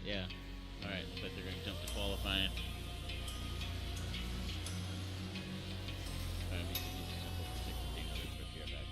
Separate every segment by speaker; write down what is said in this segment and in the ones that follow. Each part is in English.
Speaker 1: Yeah. All right. Looks like they're going to jump to qualifying. All right, let me jump over and take another quick here back.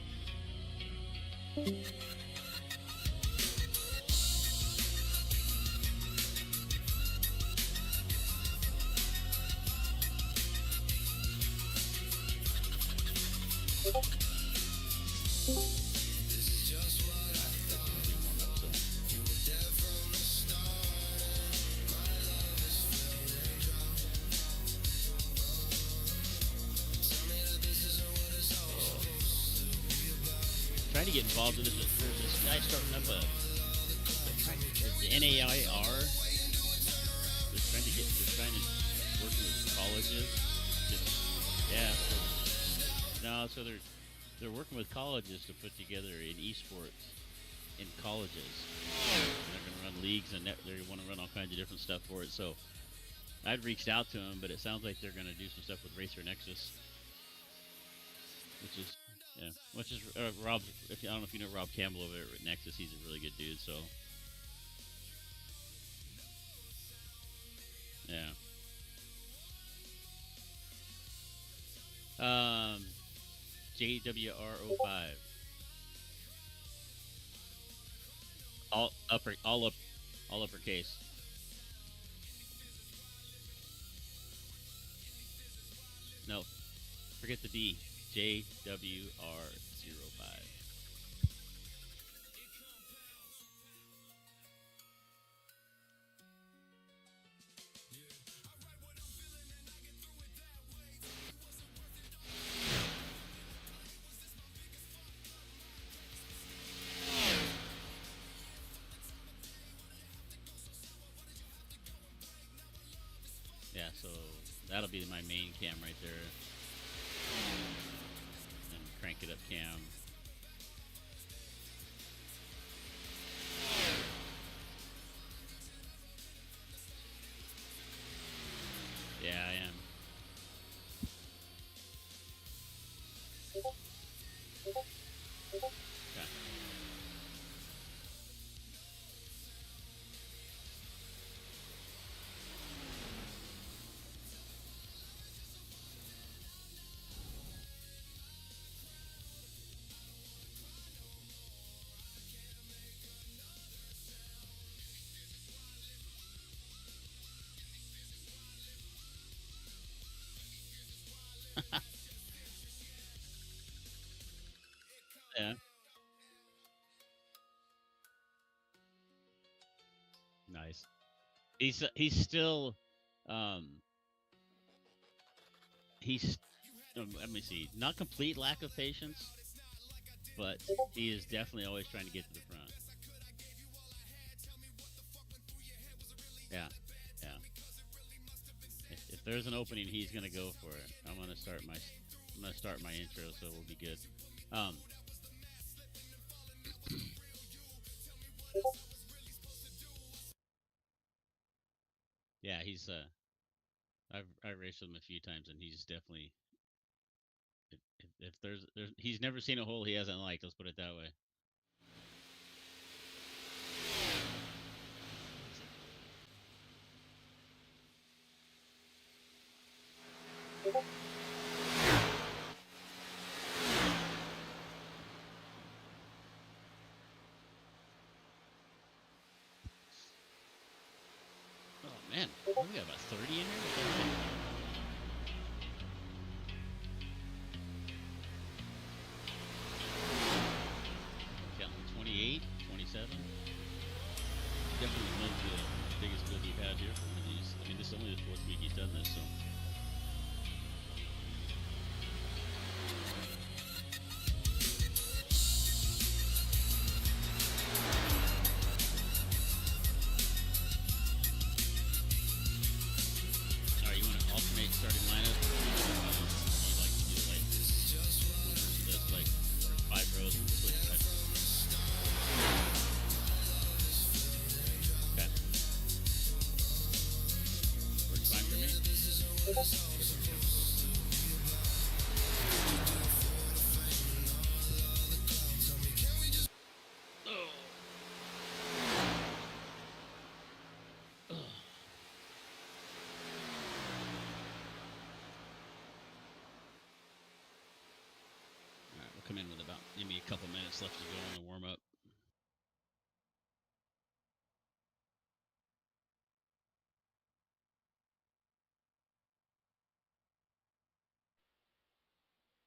Speaker 1: Trying to get involved in this. There's this guy starting up the NAIR. They're trying to work with colleges. Yeah. So they're working with colleges to put together an esports in colleges. And they're going to run leagues and they want to run all kinds of different stuff for it. So I'd reached out to them, but it sounds like they're going to do some stuff with Racer Nexus, which is Rob. I don't know if you know Rob Campbell over at Nexus. He's a really good dude. So yeah. JWR05. All uppercase. No, forget the D. JWR05. Yeah, so that'll be my main cam right there. And crank it up cam. Yeah, I am. Okay. Yeah. Nice. He's still um he's let me see, not complete lack of patience, but he is definitely always trying to get to the front. Yeah, yeah. If there's an opening, he's gonna go for it. I'm gonna start my intro, so we'll be good. Um, yeah, he's I've raced with him a few times, and he's definitely if there's he's never seen a hole he hasn't liked. Let's put it that way. Oh man, we got about 30 in here. Counting 28, 27. Definitely one of the biggest build we've had here for one of these. I mean, this is only the fourth week he's done this, so. Alright, you want to alternate starting lineup? You like to do like 5 rows and switch that? Okay. Works fine for me. Oh. come in with about maybe a couple minutes left to go in the warm up.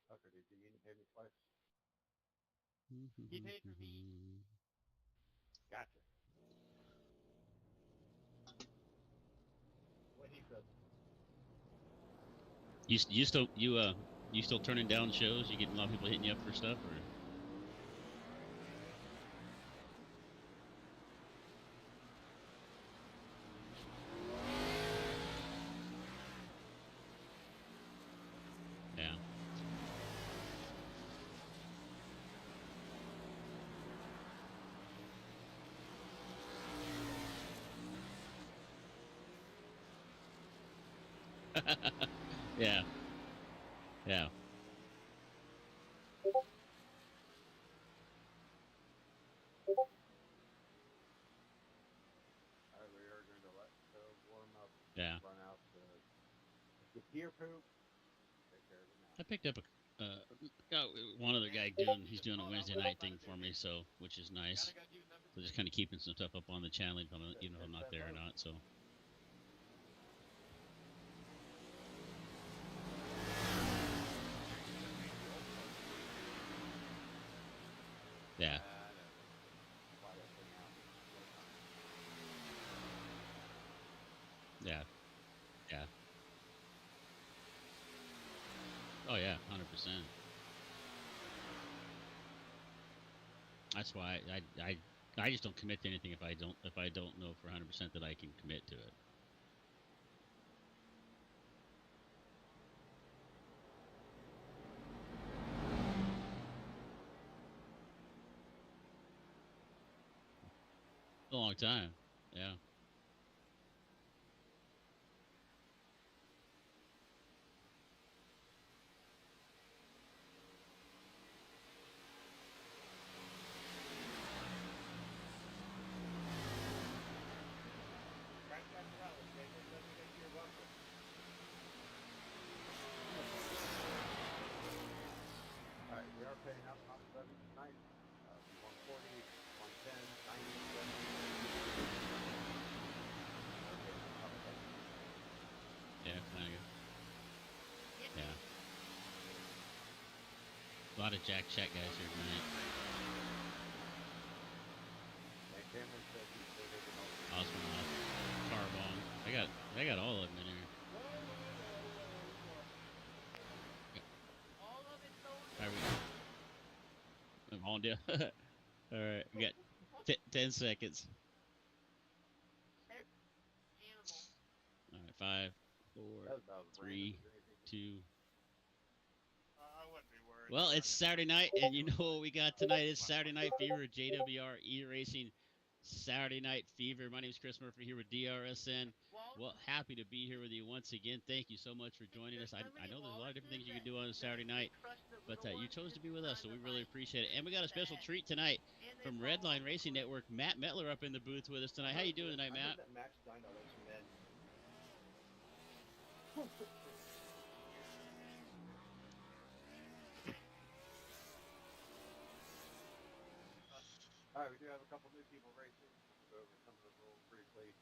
Speaker 2: Tucker, did you pay me twice? He paid for me. Gotcha. What he said.
Speaker 1: You still turning down shows? You getting a lot of people hitting you up for stuff, or? Yeah. Yeah. Yeah.
Speaker 2: All right, we are going to let the warm up
Speaker 1: Yeah.
Speaker 2: run out the gear poop. Take care of it now.
Speaker 1: I picked up one other guy doing. He's doing a Wednesday night thing for me, so which is nice. So just kind of keeping some stuff up on the channel, even if I'm not there or not. So. Yeah. Yeah. Yeah. Oh yeah, 100%. That's why I just don't commit to anything if I don't know for 100% that I can commit to it. A long time. Yeah.
Speaker 2: All right, we are paying out top 7 tonight. 140, 110, 90,
Speaker 1: Yeah, kind of. Yeah. A lot of Jack Chat guys here tonight.
Speaker 2: And Cameron said he's still taking over.
Speaker 1: Osmond, Carbon. I got all of them in here.
Speaker 3: All of it though.
Speaker 1: Are we? I'm on deal. All right, we got 10 seconds.
Speaker 3: Animal.
Speaker 1: All right, 5, 4, 3, 2.
Speaker 3: I wouldn't be worried.
Speaker 1: Well, it's Saturday night, and you know what we got tonight? It's Saturday Night Fever, JWR iRacing Saturday Night Fever. My name is Chris Murphy here with DRSN. Well, happy to be here with you once again. Thank you so much for joining us. I know there's a lot of different things you can do on a Saturday night, but you chose to be with us, so we really appreciate it. And we got a special treat tonight from Redline Racing Network. Matt Metler up in the booth with us tonight. How you doing tonight, Matt?
Speaker 2: I heard that Max signed all those men. All right, we do have a couple new people racing. We'll go over some of the rules briefly.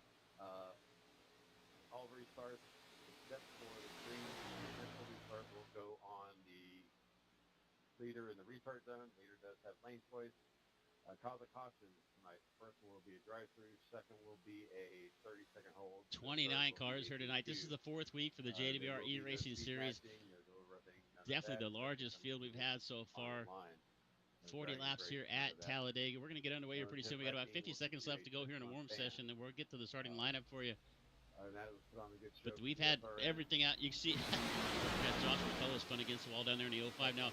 Speaker 2: All restarts, except for the green initial restart, will go on the leader in the restart zone. Leader does have lane choice. Cause of caution tonight. First one will be a drive-through. Second will be a 30-second hold.
Speaker 1: 29 cars here tonight. This is the 4th week for the JWR E-Racing Series. Definitely the largest field we've had so far. 40 laps here at Talladega. We're going to get underway here pretty soon. We got about 50 seconds left to go here in a warm session, and we'll get to the starting lineup for you. But we've had everything out. You can see, we got Josh McCullough's fun against the wall down there in the 05. Now,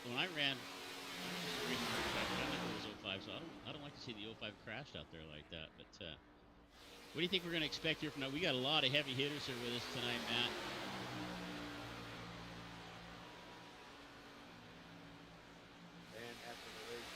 Speaker 1: when I ran, I think it was 05, so I don't like to see the 05 crashed out there like that. But what do you think we're going to expect here from now? We got a lot of heavy hitters here with us tonight, Matt.
Speaker 2: And after the race,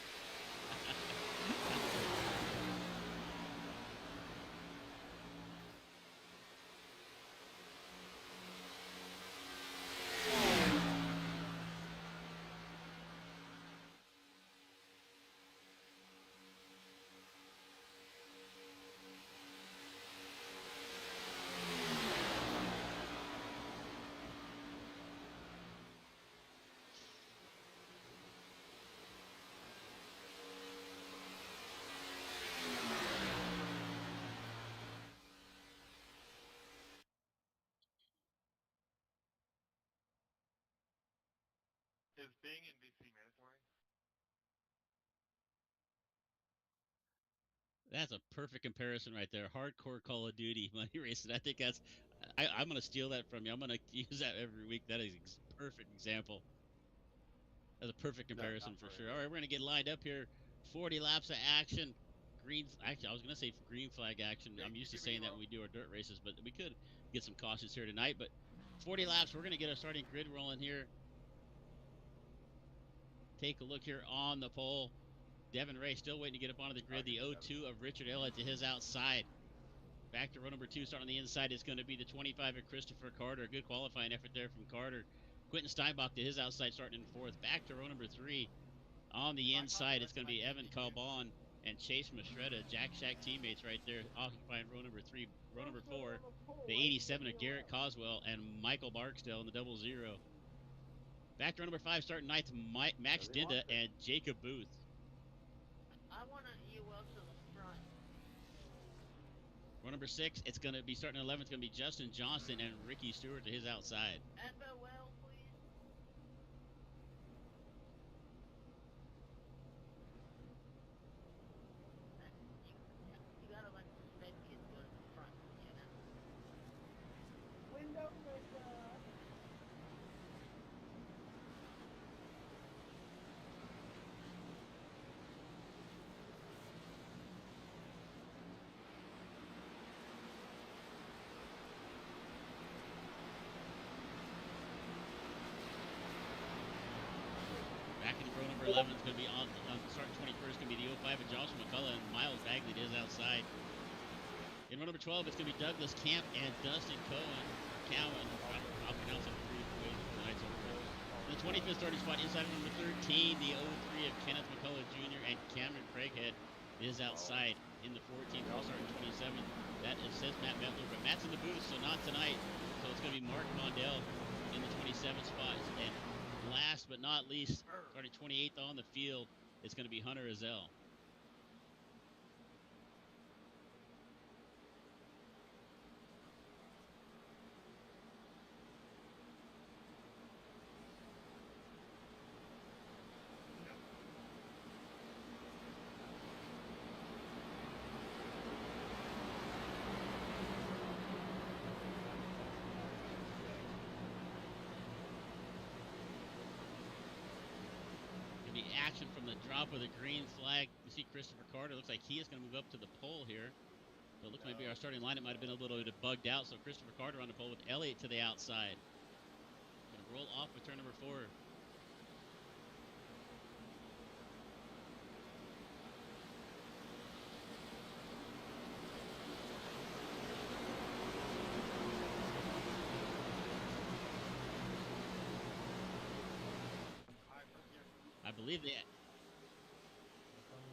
Speaker 3: Is being in DC mandatory?
Speaker 1: That's a perfect comparison right there. Hardcore Call of Duty money racing. I think that's. I'm gonna steal that from you. I'm gonna use that every week. That is perfect example. That's a perfect comparison for sure. All right, we're gonna get lined up here. 40 laps of action. Green. Actually, I was gonna say green flag action. I'm used to saying that when we do our dirt races, but we could get some cautions here tonight. But 40 laps. We're gonna get our starting grid rolling here. Take a look here on the pole. Devin Ray still waiting to get up onto the grid. The 0-2 of Richard Elliott to his outside. Back to row number 2, starting on the inside is going to be the 25 of Christopher Carter. Good qualifying effort there from Carter. Quentin Steinbach to his outside, starting in 4th. Back to row number 3. On the inside, it's going to be Evan Calbon and Chase Mastretta, Jack Shack teammates right there, occupying row number 3. Row number 4, the 87 of Garrett Coswell and Michael Barksdale in the 00. Back to row number 5, starting 9th, Max Dinda and Jacob Booth.
Speaker 3: I want you well to the front.
Speaker 1: Row number 6, it's going to be starting 11th. It's going to be Justin Johnston and Ricky Stewart to his outside.
Speaker 3: And the well, please. You gotta let the red kids go to the front, you know. Window breaker.
Speaker 1: Back in row number 11 is going to be on starting 21st, going to be the 05 of Joshua McCullough and Miles Bagley to his outside. In row number 12, it's going to be Douglas Camp and Dustin Cowan. I'll pronounce it three ways tonight. So in the 25th starting spot, inside number 13, the 03 of Kenneth McCullough Jr. and Cameron Craighead is outside. In the 14th, we'll start in 27th. That is, says Matt Metler, but Matt's in the booth, so not tonight. So it's going to be Mark Mondell in the 27th spot. And last but not least, starting 28th on the field, it's going to be Hunter Azell. Action from the drop of the green flag. You see Christopher Carter. Looks like he is going to move up to the pole here. So it looks maybe our starting lineup might have been a little bit bugged out. So Christopher Carter on the pole with Elliott to the outside. Going to roll off with turn number 4.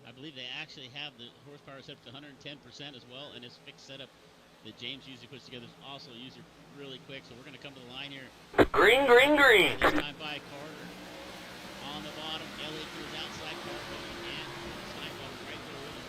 Speaker 1: I believe they actually have the horsepower set up to 110% as well, and his fixed setup that James usually puts together is also usually really quick. So we're going to come to the line here.
Speaker 4: Green, green, green.
Speaker 1: This time by Carter on the bottom. Elliott to his outside. Carter and Steinbach right there with him.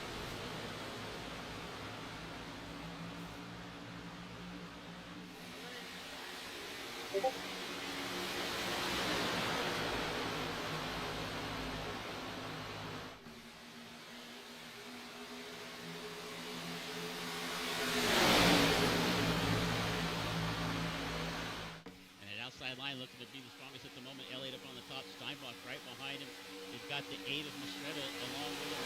Speaker 1: Line looking to be the strongest at the moment. Elliott up on the top, Steinbach right behind him. He's got the 8 of Mastretta along with him.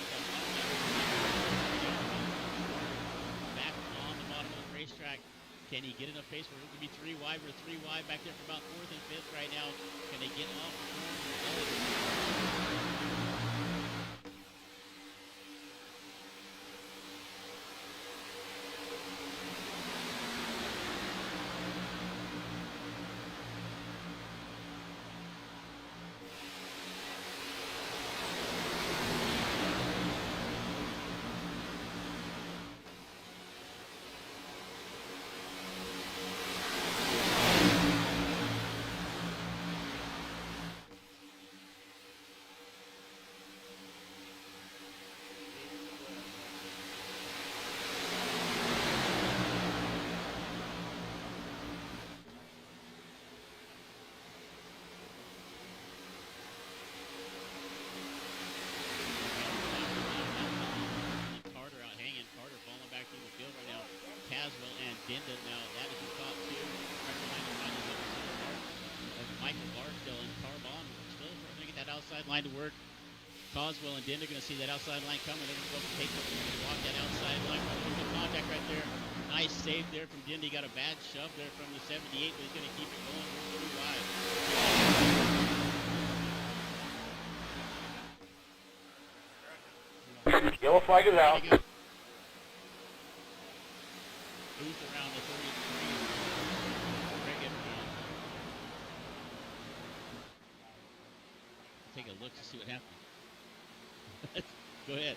Speaker 1: Back on the bottom of the racetrack. Can he get enough pace for it to be 3 wide? We're 3 wide back there for about 4th and 5th right now. Can they get off the corner? Caswell and Dinda. Now that is in top two. Right behind the line is Michael Barstow and Carbon still trying to get that outside line to work. Coswell and Dinda going to see that outside line coming. They're going to go for take walk that outside line. Good contact right there. Nice save there from Dinda. He got a bad shove there from the 78, but he's going to keep it going. Too wide.
Speaker 4: Yellow flag is out.
Speaker 1: Boost around the 33. Take a look to see what happens. Go ahead.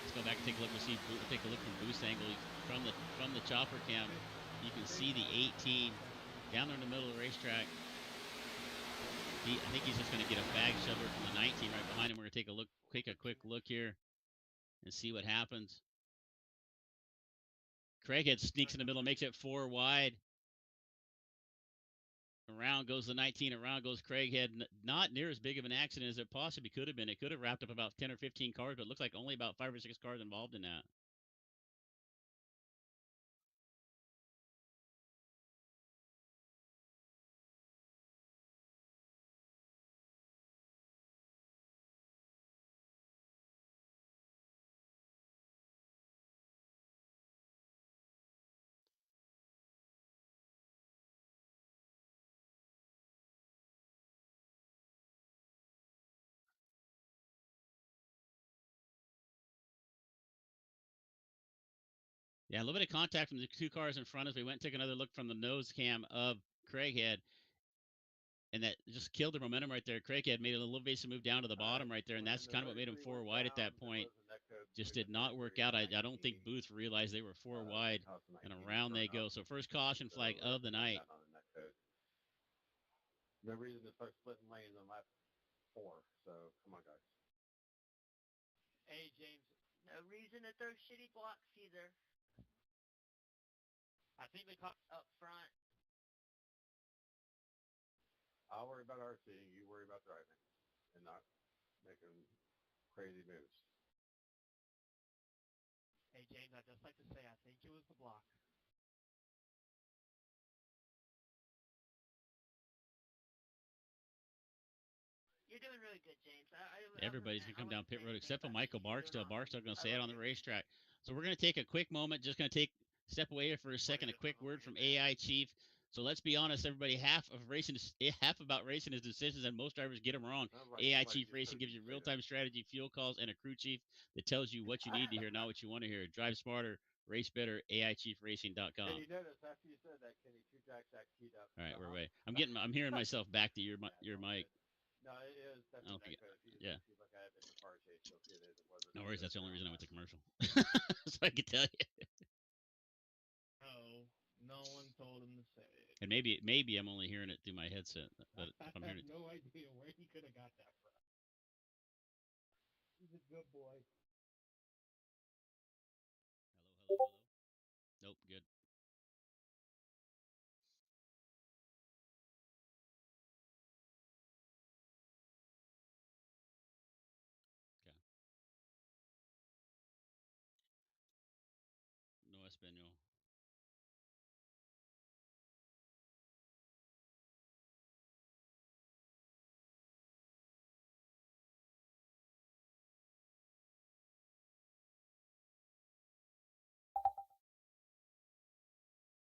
Speaker 1: Let's go back and take a look. We'll see. Take a look from boost angle from the chopper cam. You can see the 18 down there in the middle of the racetrack. I think he's just going to get a bag shover from the 19 right behind him. We're going to take a quick look here and see what happens. Craighead sneaks in the middle, makes it 4 wide. Around goes the 19, around goes Craighead. Not near as big of an accident as it possibly could have been. It could have wrapped up about 10 or 15 cars, but it looks like only about 5 or 6 cars involved in that. Yeah, a little bit of contact from the 2 cars in front as we went and took another look from the nose cam of Craighead. And that just killed the momentum right there. Craighead made a little evasive move down to the bottom right there, and that's kind of what made him 4 wide at that point. Just did not work out. I don't think Booth realized they were 4 wide, and around they go. So first caution flag of the night.
Speaker 2: No reason to start splitting lanes on lap 4, so come on, guys.
Speaker 3: Hey, James. No reason to throw shitty blocks either. I think they caught up front.
Speaker 2: I'll worry about RCing. You worry about driving and not making crazy moves.
Speaker 3: Hey, James, I'd just like to say I think it was the block. You're doing really good, James.
Speaker 1: Everybody's going to come down pit road except for Michael Barstow. Barstow going to stay out on the racetrack. So we're going to take a quick moment. Just going to step away for a second. A quick word from AI Chief. So let's be honest, everybody. Half about racing is decisions, and most drivers get them wrong. AI Chief Racing gives you real-time strategy, fuel calls, and a crew chief that tells you what you need to hear, not what you want to hear. Drive smarter, race better. AIChiefRacing.com.
Speaker 2: Can you notice after you said that, Kenny, 2 jacks that keyed up?
Speaker 1: All right, we're away. I'm hearing myself back to your mic.
Speaker 2: No, it is. That's
Speaker 1: I don't think
Speaker 2: if you
Speaker 1: yeah.
Speaker 2: look at it in the car chase, you'll see that it wasn't.
Speaker 1: No worries. That's the only reason I went to commercial. So I can tell you.
Speaker 5: No one told him to say it.
Speaker 1: And maybe I'm only hearing it through my headset, but if I'm
Speaker 5: I
Speaker 1: hearing
Speaker 5: have no idea where he could have got that from. He's a good boy.
Speaker 1: Hello. Nope, good. Okay. No español.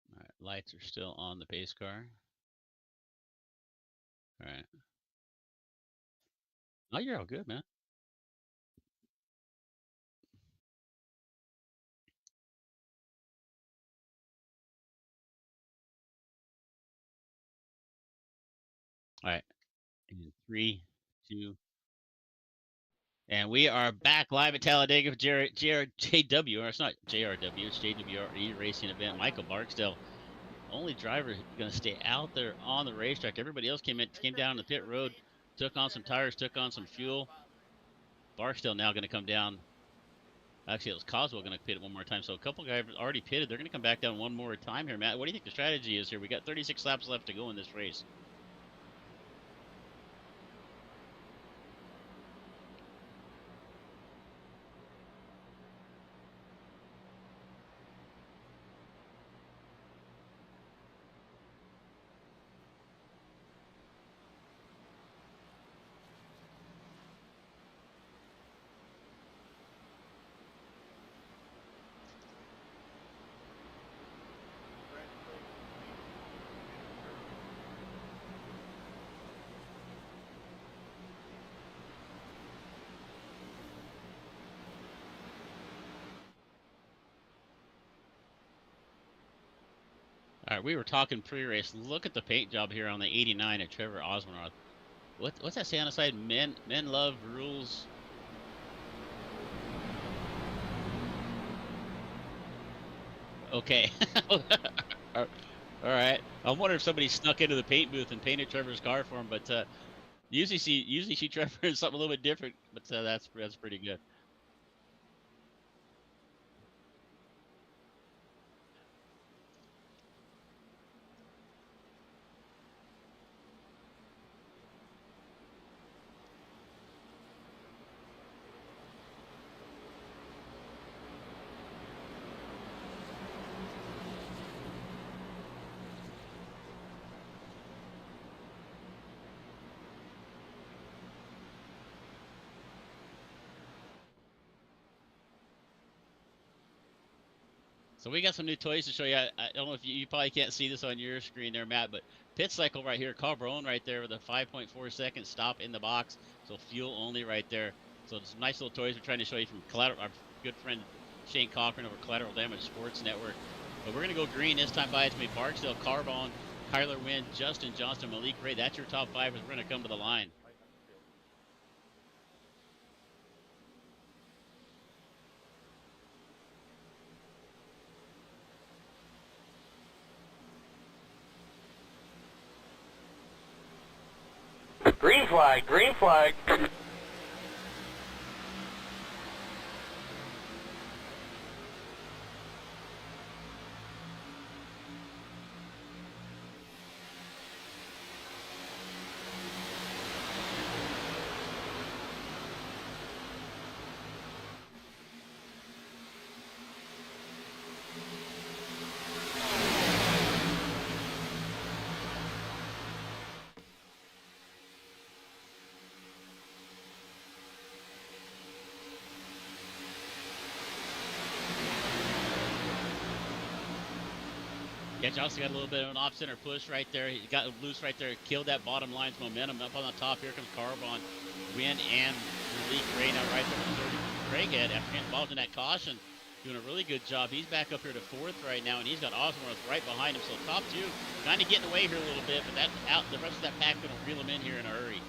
Speaker 1: All right, lights are still on the pace car. All right. Oh, you're all good, man. All right. In 3, 2, and we are back live at Talladega for JW, or it's not JRW, it's JWRE racing event. Michael Barksdale, only driver going to stay out there on the racetrack. Everybody else came down the pit road, took on some tires, took on some fuel. Barksdale now going to come down. Actually, it was Coswell going to pit it one more time. So a couple guys already pitted. They're going to come back down one more time here, Matt. What do you think the strategy is here? We got 36 laps left to go in this race. All right, we were talking pre-race. Look at the paint job here on the 89 at Trevor Osmoroth. What's that say on the side? Men love rules. Okay. All right. I wonder if somebody snuck into the paint booth and painted Trevor's car for him, but usually see Trevor in something a little bit different, but that's pretty good. So we got some new toys to show you. I don't know if you probably can't see this on your screen there, Matt, but pit cycle right here, Carberone right there with a 5.4 second stop in the box. So fuel only right there. So it's nice little toys we're trying to show you from our good friend Shane Cochran over Collateral Damage Sports Network. But we're going to go green this time by. It's going to be Barksdale, Carbone, Kyler Wynn, Justin Johnston, Malik Ray. That's your top 5 as we're going to come to the line.
Speaker 4: Green flag, green flag.
Speaker 1: Yeah, Johnson got a little bit of an off-center push right there. He got loose right there, killed that bottom line's momentum. Up on the top, here comes Carbon, Win, and Malik Ray now right there with 30. Craighead, after getting involved in that caution, doing a really good job. He's back up here to 4th right now, and he's got Osmoroth right behind him. So top 2 kind of getting away here a little bit, but that out the rest of that pack going to reel him in here in a hurry.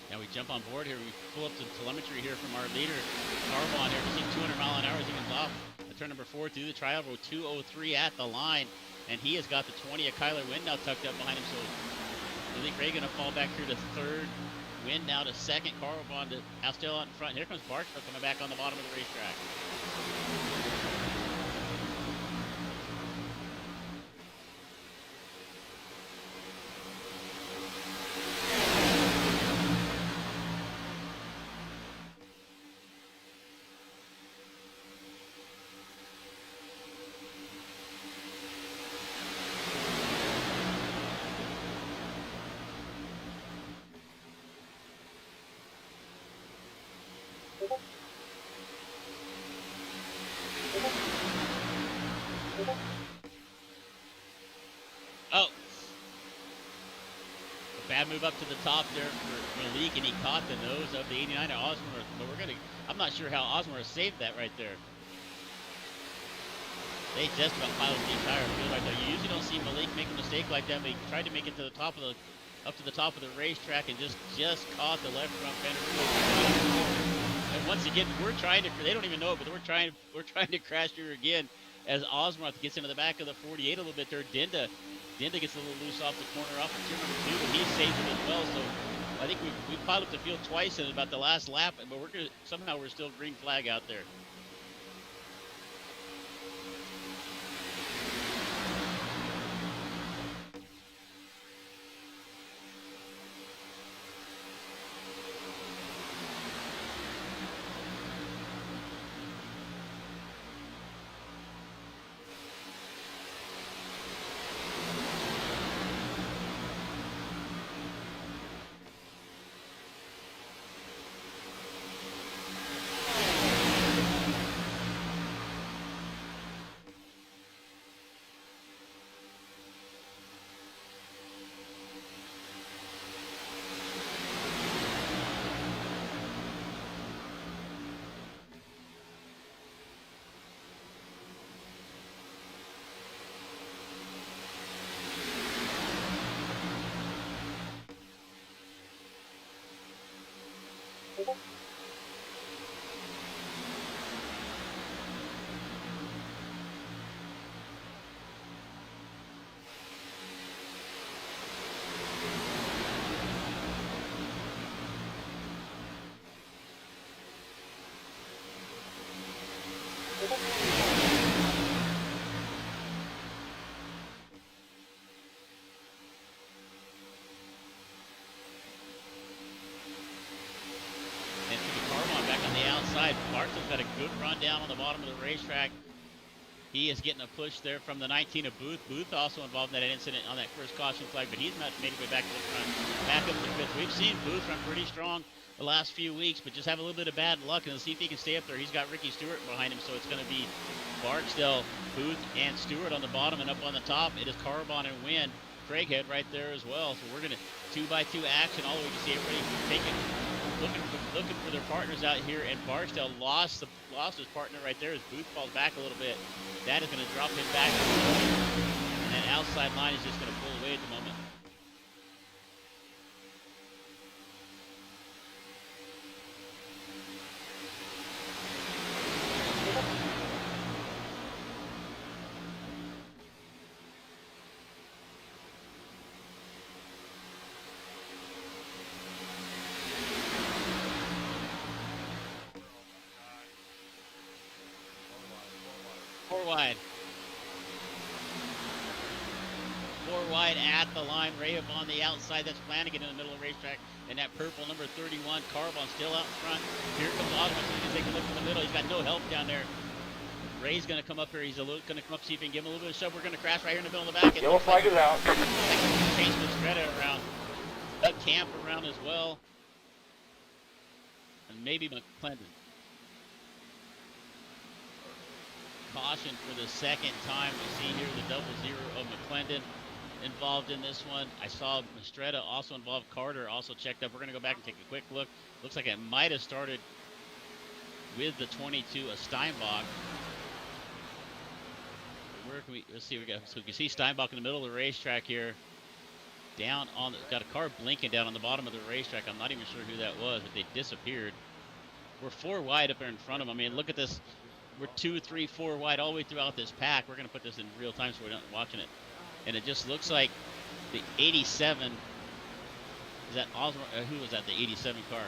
Speaker 1: Now we jump on board here. We pull up the telemetry here from our leader, Carbon here. Just 200 mile an hour as he comes off the turn number 4 through the trial road, 203 at the line. And he has got the 20 of Kyler Wynn now tucked up behind him. So Malik Ray going to fall back here to 3rd. Wynn now to 2nd. Carbon to still out in front. Here comes Barksdale coming back on the bottom of the racetrack. Oh, a bad move up to the top there for Malik, and he caught the nose of the 89 of Osmoroth. But I'm not sure how Osmoroth saved that right there. They just about piloted the entire field right there. You usually don't see Malik make a mistake like that, but he tried to make it to the top of up to the top of the racetrack and just caught the left front fender. And once again, they don't even know it, but we're trying to crash here again as Osmoroth gets into the back of the 48 a little bit there. Dinda gets a little loose off the corner off of turn number 2, but he saves it as well. So I think we piled up the field twice in about the last lap, but somehow we're still green flag out there. And to the Carbon back on the outside. Bartlett's got a good run down on the bottom of the racetrack. He is getting a push there from the 19 of Booth. Booth also involved in that incident on that first caution flag, but he's not made his way back to the front, back up to fifth. We've seen Booth run pretty strong the last few weeks, but just have a little bit of bad luck, and let's see if he can stay up there. He's got Ricky Stewart behind him, so it's going to be Barksdale, Booth, and Stewart on the bottom, and up on the top, it is Carbon and Wynn. Craighead right there as well. So we're going to 2x2 action all the way to see everybody taking, looking for their partners out here, and Barksdale lost his partner right there as Booth falls back a little bit. That is going to drop him back, and that outside line is just going to pull away at the moment. Four wide. Four wide at the line. Rayev on the outside. That's Flanagan in the middle of the racetrack. And that purple number 31, Carbon still out in front. Here comes Osmond. He's going to take a look in the middle. He's got no help down there. Ray's going to come up here. He's going to come up, see if he can give him a little bit of shove. We're going to crash right here in the middle of the back.
Speaker 4: Yellow flag is out.
Speaker 1: Chase Mistretta around. Doug Camp around as well. And maybe McClendon. Caution for the second time. We see here the 00 of McClendon involved in this one. I saw Mistretta also involved. Carter also checked up. We're going to go back and take a quick look. Looks like it might have started with the 22 of Steinbach. Where can we, let's see, so we can see Steinbach in the middle of the racetrack here. Down on, got a car blinking down on the bottom of the racetrack. I'm not even sure who that was, but they disappeared. We're four wide up there in front of them. I mean, look at this. We're 2, 3, 4 wide all the way throughout this pack. We're going to put this in real time so we're not watching it. And it just looks like the 87, is that Osmer, who was that, the 87 car,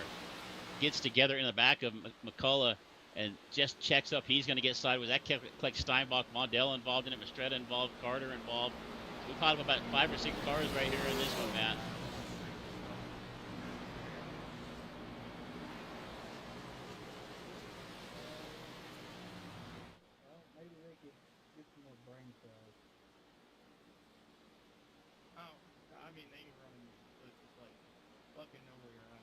Speaker 1: gets together in the back of McCullough and just checks up. He's going to get sideways. That kept like Steinbach, Mondell involved in it, Mistretta involved, Carter involved. So we caught about 5 or 6 cars right here in this one, Matt.
Speaker 5: Well, maybe they could get some more brain cells. Oh, I mean, they can run just like fucking know where you're at.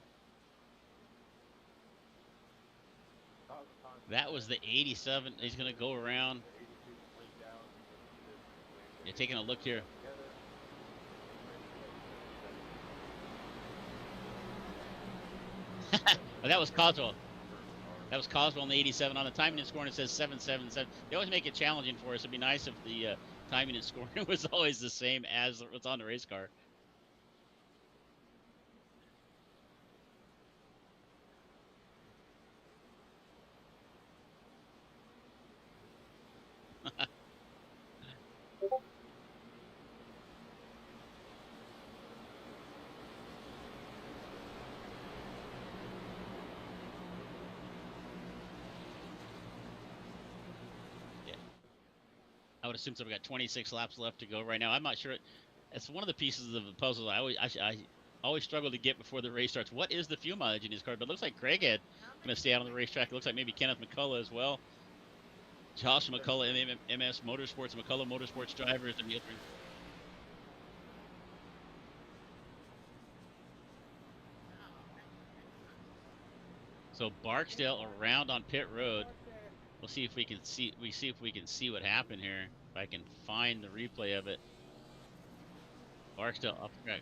Speaker 1: That was the 87. He's going to go around. You're taking a look here. Oh, that was Coswell. That was Coswell in the 87. On the timing and scoring, it says 777. They always make it challenging for us. It'd be nice if the timing and scoring was always the same as what's on the race car. I would assume so. We got 26 laps left to go right now. I'm not sure. It's one of the pieces of the puzzle I always struggle to get before the race starts. What is the fuel mileage in his car? But it looks like Craighead going to stay out on the racetrack. It looks like maybe Kenneth McCullough as well. Josh McCullough, MS Motorsports, McCullough Motorsports drivers, and the other. So Barksdale around on pit road. We'll see if we can see. We see if we can see what happened here. If I can find the replay of it. Barksdale up track.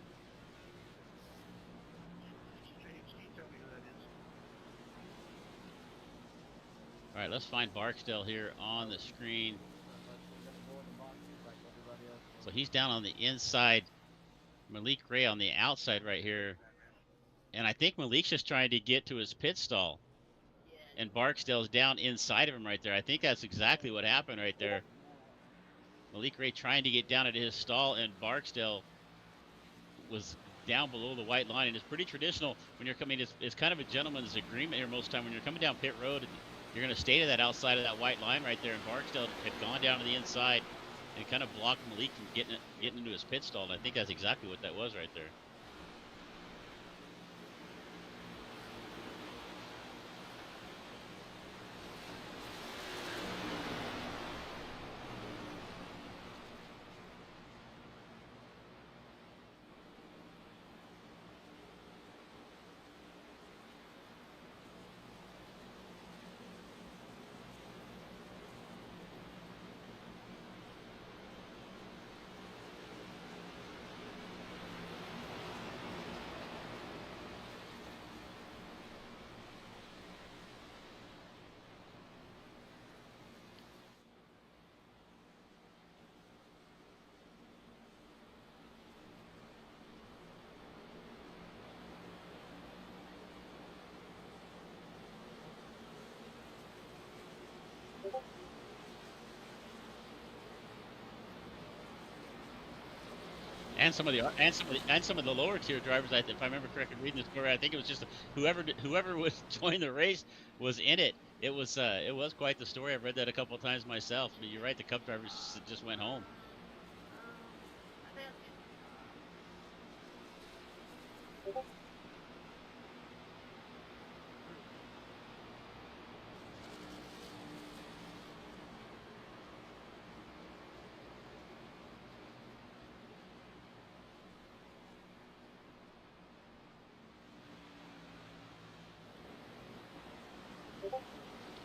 Speaker 1: All right, let's find Barksdale here on the screen. So he's down on the inside. Malik Ray on the outside right here. And I think Malik's just trying to get to his pit stall.
Speaker 3: Yeah.
Speaker 1: And Barksdale's down inside of him right there. I think that's exactly what happened right there. Malik Ray trying to get down at his stall, and Barksdale was down below the white line. And it's pretty traditional when you're coming. It's kind of a gentleman's agreement here most of the time. When you're coming down pit road, you're going to stay to that outside of that white line right there. And Barksdale had gone down to the inside and kind of blocked Malik from getting into his pit stall. And I think that's exactly what that was right there. And some of the lower tier drivers, if I remember correctly, reading the story, I think it was just whoever was joined the race was in it. It was quite the story. I've read that a couple of times myself. But you're right, the Cup drivers just went home.
Speaker 3: I think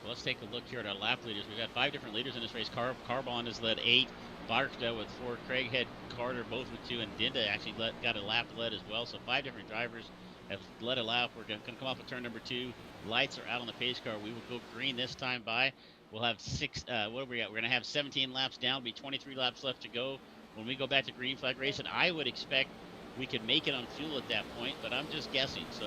Speaker 1: Well, let's take a look here at our lap leaders. We've got 5 different leaders in this race. Carbon has led 8, Barksdale with 4, Craighead, Carter both with 2, and Dinda actually got a lap led as well. So 5 different drivers have led a lap. We're going to come off of turn number 2. Lights are out on the pace car. We will go green this time by. We'll have 6. What are we at? We're going to have 17 laps down. Be 23 laps left to go. When we go back to green flag racing, I would expect we could make it on fuel at that point, but I'm just guessing. So.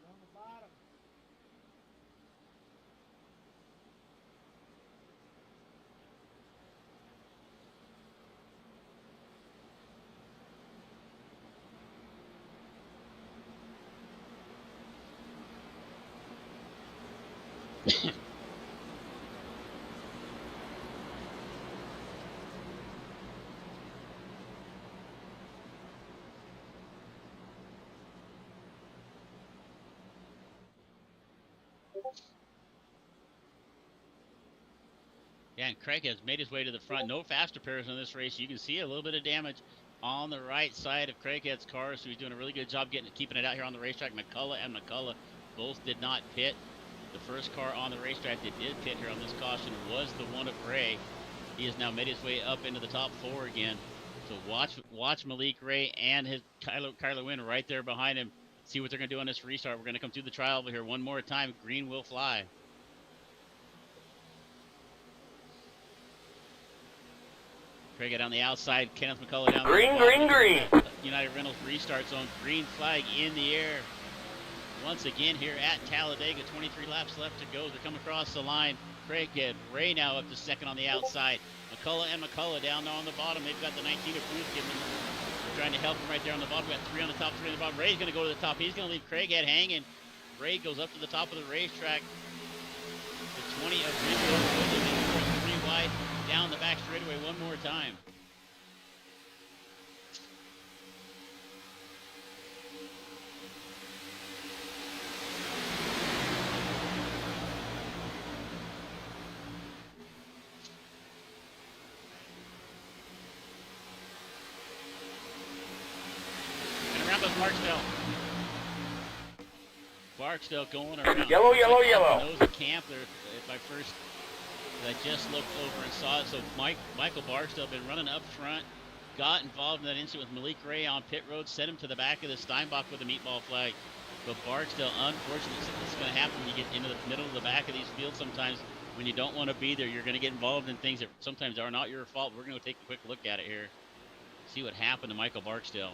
Speaker 5: On the bottom.
Speaker 1: Yeah, and Craig has made his way to the front. No faster pairs on this race. You can see a little bit of damage on the right side of Craighead's car, so he's doing a really good job keeping it out here on the racetrack. McCullough and McCullough both did not pit. The first car on the racetrack that did pit here on this caution was the one of Ray. He has now made his way up into the top 4 again. So watch Malik Ray and his Kyler Wynn right there behind him. See what they're going to do on this restart. We're going to come through the trial over here one more time. Green will fly. Craig on the outside, Kenneth McCullough down
Speaker 4: Green,
Speaker 1: the
Speaker 4: green, green.
Speaker 1: United Rentals restart zone. Green flag in the air. Once again here at Talladega, 23 laps left to go. They're coming across the line. Craighead, Ray now up to second on the outside. McCullough and McCullough down now on the bottom. They've got the 19 approved. They're trying to help him right there on the bottom. We've got 3 on the top, 3 on the bottom. Ray's going to go to the top. He's going to leave Craighead hanging. Ray goes up to the top of the racetrack. The 20 of Ringo, 3 wide. Down the back straightaway one more time. And around goes Barksdale. Barksdale going around.
Speaker 4: Yellow, yellow, yellow.
Speaker 1: Nose of camp there. If I first I just looked over and saw it. So Michael Barksdale been running up front, got involved in that incident with Malik Ray on pit road, sent him to the back of the Steinbach with a meatball flag. But Barksdale, unfortunately, this is going to happen when you get into the middle of the back of these fields sometimes. When you don't want to be there, you're going to get involved in things that sometimes are not your fault. We're going to take a quick look at it here. See what happened to Michael Barksdale.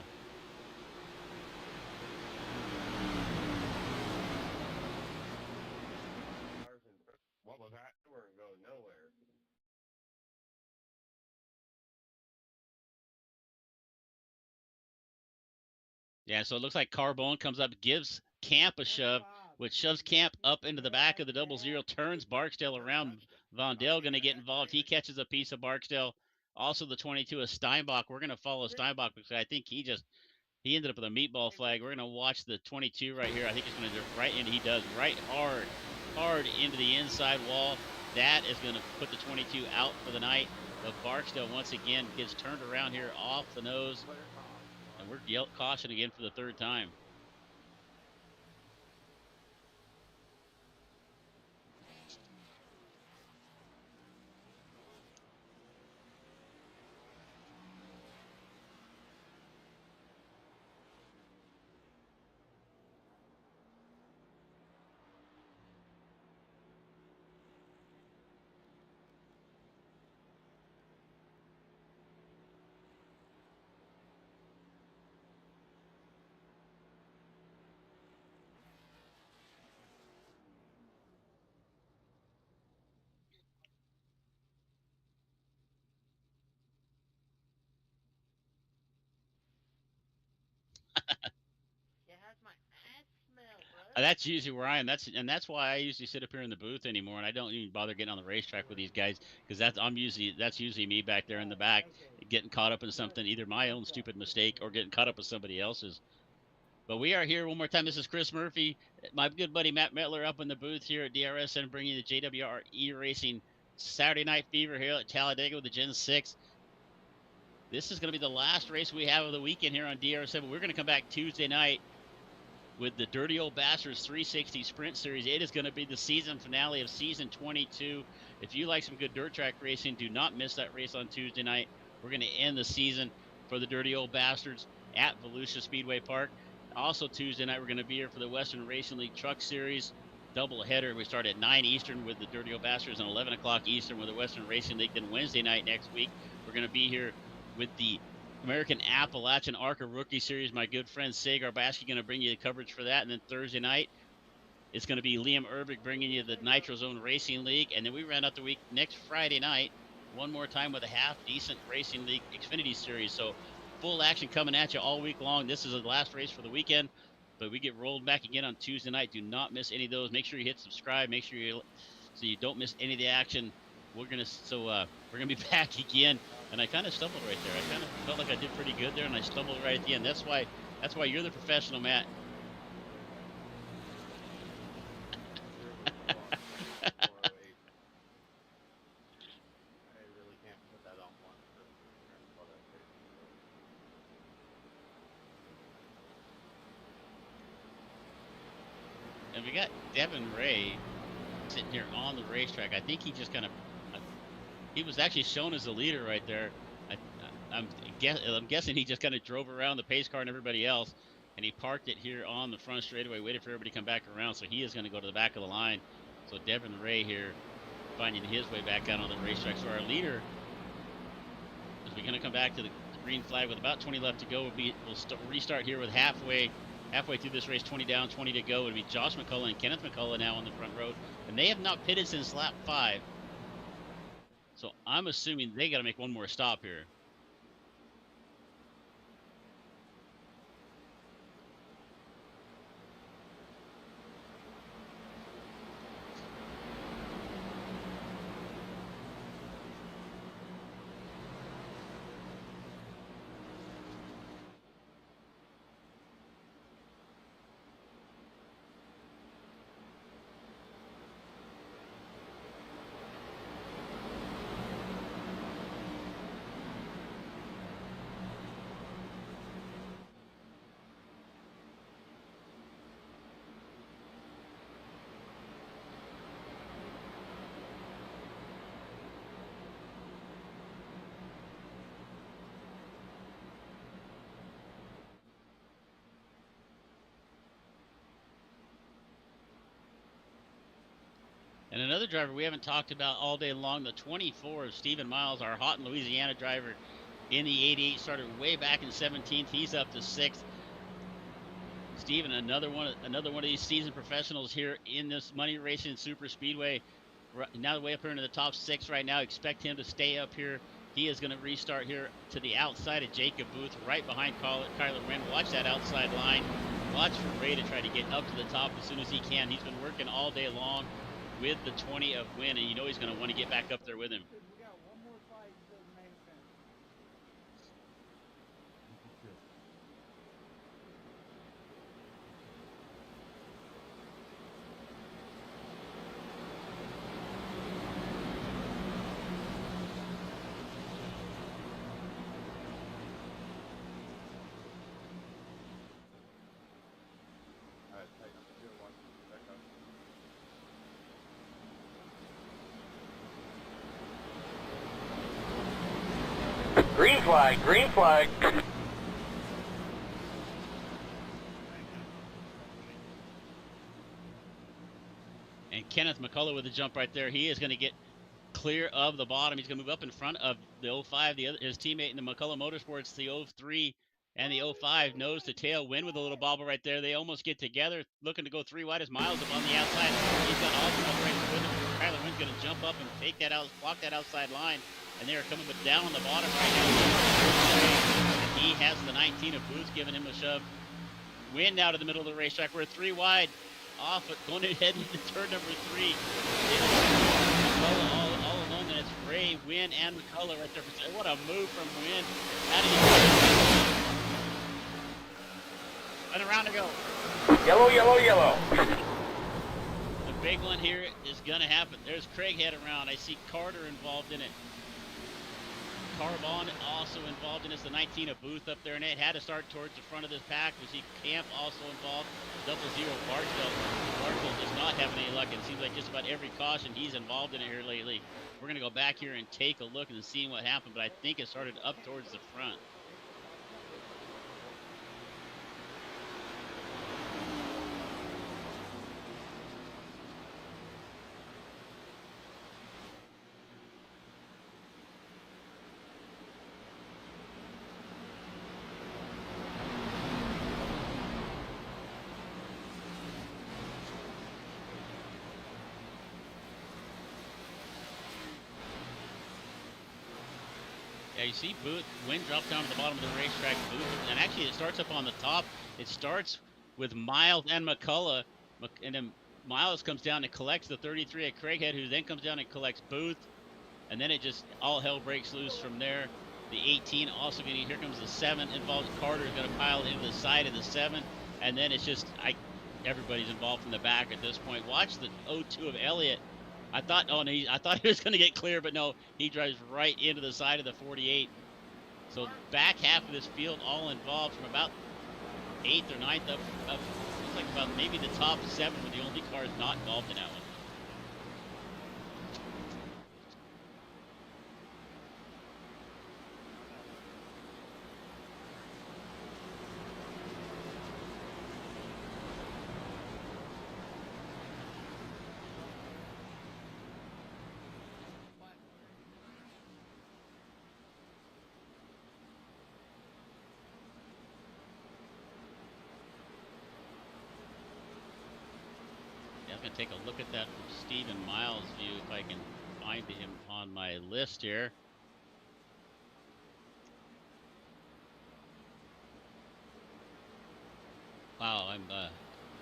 Speaker 2: What was that? We're going to go nowhere.
Speaker 1: Yeah, so it looks like Carbone comes up, gives Camp a shove, which shoves Camp up into the back of the 00, turns Barksdale around. Vondale going to get involved. He catches a piece of Barksdale. Also the 22 is Steinbach. We're going to follow Steinbach because I think he ended up with a meatball flag. We're going to watch the 22 right here. I think he's going to drift right into, he does, right hard into the inside wall. That is going to put the 22 out for the night. But Barksdale once again gets turned around here off the nose. And we're caution again for the third time.
Speaker 3: Yeah, how's my ass smell, bro?
Speaker 1: That's usually where I am. That's why I usually sit up here in the booth anymore, and I don't even bother getting on the racetrack with these guys because that's usually me back there in the back getting caught up in something, either my own stupid mistake or getting caught up with somebody else's. But we are here one more time. This is Chris Murphy, my good buddy Matt Metler up in the booth here at DRS and bringing you the JWR E-Racing Saturday Night Fever here at Talladega with the Gen 6. This is going to be the last race we have of the weekend here on DRS7. We're going to come back Tuesday night with the Dirty Old Bastards 360 Sprint Series. It is going to be the season finale of season 22. If you like some good dirt track racing, do not miss that race on Tuesday night. We're going to end the season for the Dirty Old Bastards at Volusia Speedway Park. Also Tuesday night, we're going to be here for the Western Racing League Truck Series double header. We start at 9 Eastern with the Dirty Old Bastards and 11 o'clock Eastern with the Western Racing League. Then Wednesday night next week, we're going to be here with the American Appalachian ARCA Rookie Series. My good friend Sagar Baskey going to bring you the coverage for that. And then Thursday night, it's going to be Liam Erbig bringing you the Nitro Zone Racing League. And then we round out the week next Friday night, one more time with a half-decent Racing League Xfinity Series. So full action coming at you all week long. This is the last race for the weekend, but we get rolled back again on Tuesday night. Do not miss any of those. Make sure you hit subscribe. Make sure so you don't miss any of the action. We're gonna be back again. And I kind of stumbled right there. I kind of felt like I did pretty good there, and I stumbled right at the end. That's why you're the professional, Matt.
Speaker 2: I really can't put that on one.
Speaker 1: And we got Devin Ray sitting here on the racetrack. I think he just kind of he was actually shown as the leader right there. I'm guessing he just kind of drove around the pace car and everybody else, and he parked it here on the front straightaway, waited for everybody to come back around. So he is going to go to the back of the line. So Devin Ray here finding his way back out on the racetrack. So our leader, as we're going to come back to the green flag with about 20 left to go, we'll restart here with halfway through this race, 20 down, 20 to go. It'll be Josh McCullough and Kenneth McCullough now on the front road, and they have not pitted since lap 5. So I'm assuming they got to make one more stop here. And another driver we haven't talked about all day long, the 24 of Stephen Miles, our hot in Louisiana driver in the 88, started way back in 17th. He's up to 6th. Stephen, another one of these seasoned professionals here in this money racing super speedway. Now way up here into the top 6 right now. Expect him to stay up here. He is going to restart here to the outside of Jacob Booth, right behind Kyler Wynn. Watch that outside line. Watch for Ray to try to get up to the top as soon as he can. He's been working all day long with the 20 of Wynn, and you know he's going to want to get back up there with him.
Speaker 5: We got one more fight until the main event.
Speaker 2: All right, tight number 2, watch back up.
Speaker 4: Green flag, green flag.
Speaker 1: And Kenneth McCullough with a jump right there. He is going to get clear of the bottom. He's going to move up in front of the 05, his teammate in the McCullough Motorsports, the 03 and the 05, nose to tail, Win with a little bobble right there. They almost get together, looking to go 3 wide as Miles up on the outside. He's got Oswald right with him. Kyler Wynn's going to jump up and take that out, block that outside line, and they are coming but down on the bottom right now. He has the 19 of Booth giving him a shove. Win now to the middle of the racetrack. We're 3 wide. Off it, going ahead into turn number 3. McCullough all alone, and it's Ray, Wynn, and McCullough right there. What a move from Wynn. And around to go.
Speaker 4: Yellow, yellow, yellow.
Speaker 1: The big one here is going to happen. There's Craighead around. I see Carter involved in it. Carbon also involved in this. The 19 of Booth up there, and it had to start towards the front of this pack. We see Camp also involved. 00 Barksdale. Barksdale does not have any luck. It seems like just about every caution he's involved in it here lately. We're going to go back here and take a look and see what happened, but I think it started up towards the front. Yeah, you see Booth, Wynn drops down to the bottom of the racetrack. Booth, and actually it starts up on the top. It starts with Miles and McCullough, and then Miles comes down and collects the 33 at Craighead, who then comes down and collects Booth, and then it just all hell breaks loose from there. The 18 also getting, here comes the 7 involved. Carter is going to pile into the side of the 7, and then it's just, everybody's involved from the back at this point. Watch the 02 of Elliott. I thought he was going to get clear, but no, he drives right into the side of the 48. So back half of this field all involved from about 8th or 9th up looks like about maybe the top 7 were the only cars not involved in that one. I'm going to take a look at that from Stephen Miles' view if I can find him on my list here. Wow,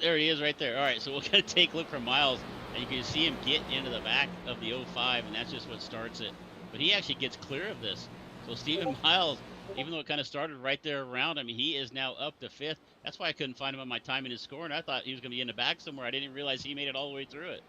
Speaker 1: there he is right there. All right, so we're going to take a look from Miles, and you can see him get into the back of the 05, and that's just what starts it. But he actually gets clear of this. So Stephen Miles, even though it kind of started right there around him, he is now up to 5th. That's why I couldn't find him on my time in his score, and I thought he was going to be in the back somewhere. I didn't realize he made it all the way through it.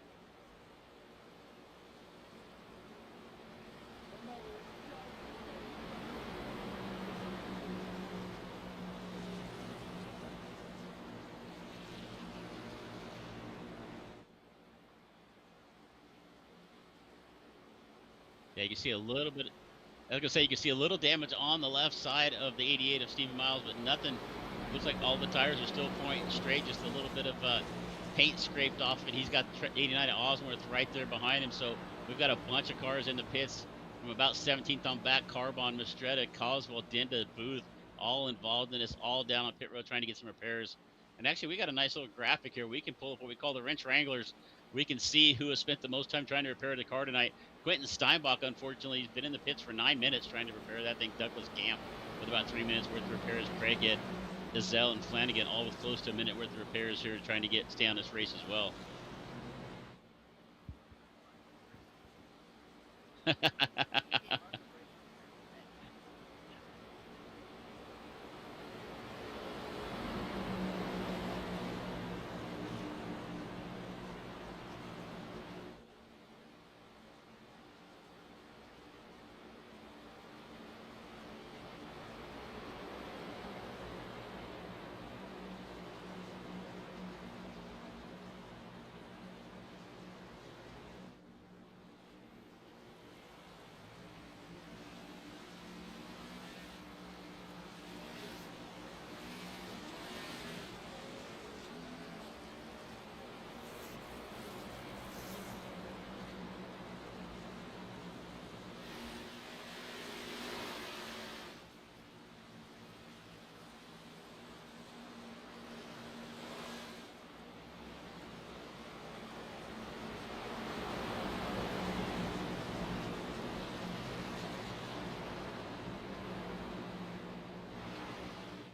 Speaker 1: Yeah, you can see a little bit. I was gonna say you can see a little damage on the left side of the 88 of Stephen Miles, but nothing Looks like all the tires are still pointing straight, just a little bit of paint scraped off it. He's got 89 at Osworth right there behind him. So we've got a bunch of cars in the pits from about 17th on back. Carbon, Mistretta, Coswell, Dinda, Booth, all involved in this, all down on pit road trying to get some repairs. And actually, we got a nice little graphic here. We can pull up what we call the wrench wranglers. We can see who has spent the most time trying to repair the car tonight. Quentin Steinbach, unfortunately, he's been in the pits for 9 minutes trying to repair that thing. Douglas Camp with about 3 minutes worth of repairs. Craighead, Ezell, and Flanagan all with close to a minute worth of repairs here trying to stay on this race as well.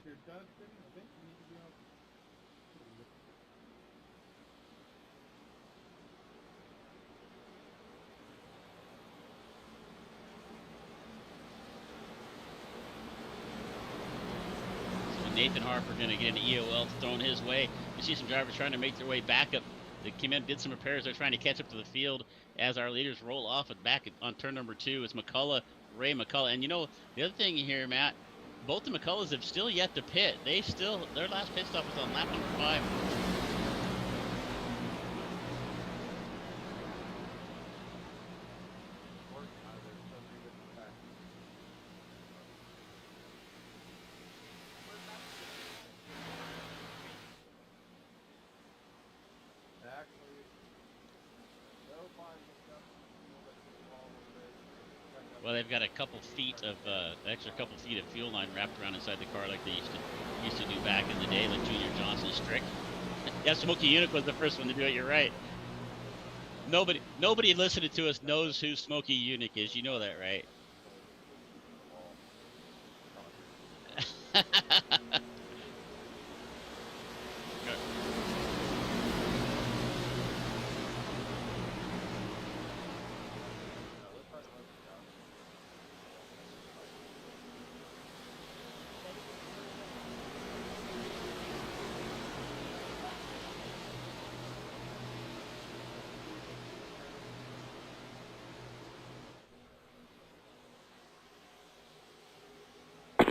Speaker 5: Mr. Dustin, I think you need to be on.
Speaker 1: So Nathan Harper going to get an EOL thrown his way. You see some drivers trying to make their way back up. They came in, did some repairs. They're trying to catch up to the field as our leaders roll off and back on turn number 2. It's McCullough, Ray McCullough. And you know, the other thing here, Matt, both the McCulloughs have still yet to pit. Their last pit stop was on lap number 5. Well, they've got a couple feet of extra couple feet of fuel line wrapped around inside the car like they used to do back in the day, like Junior Johnson Strick. Yeah, Smokey Unic was the first one to do it. You're right. Nobody listening to us knows who Smokey Unic is. You know that, right?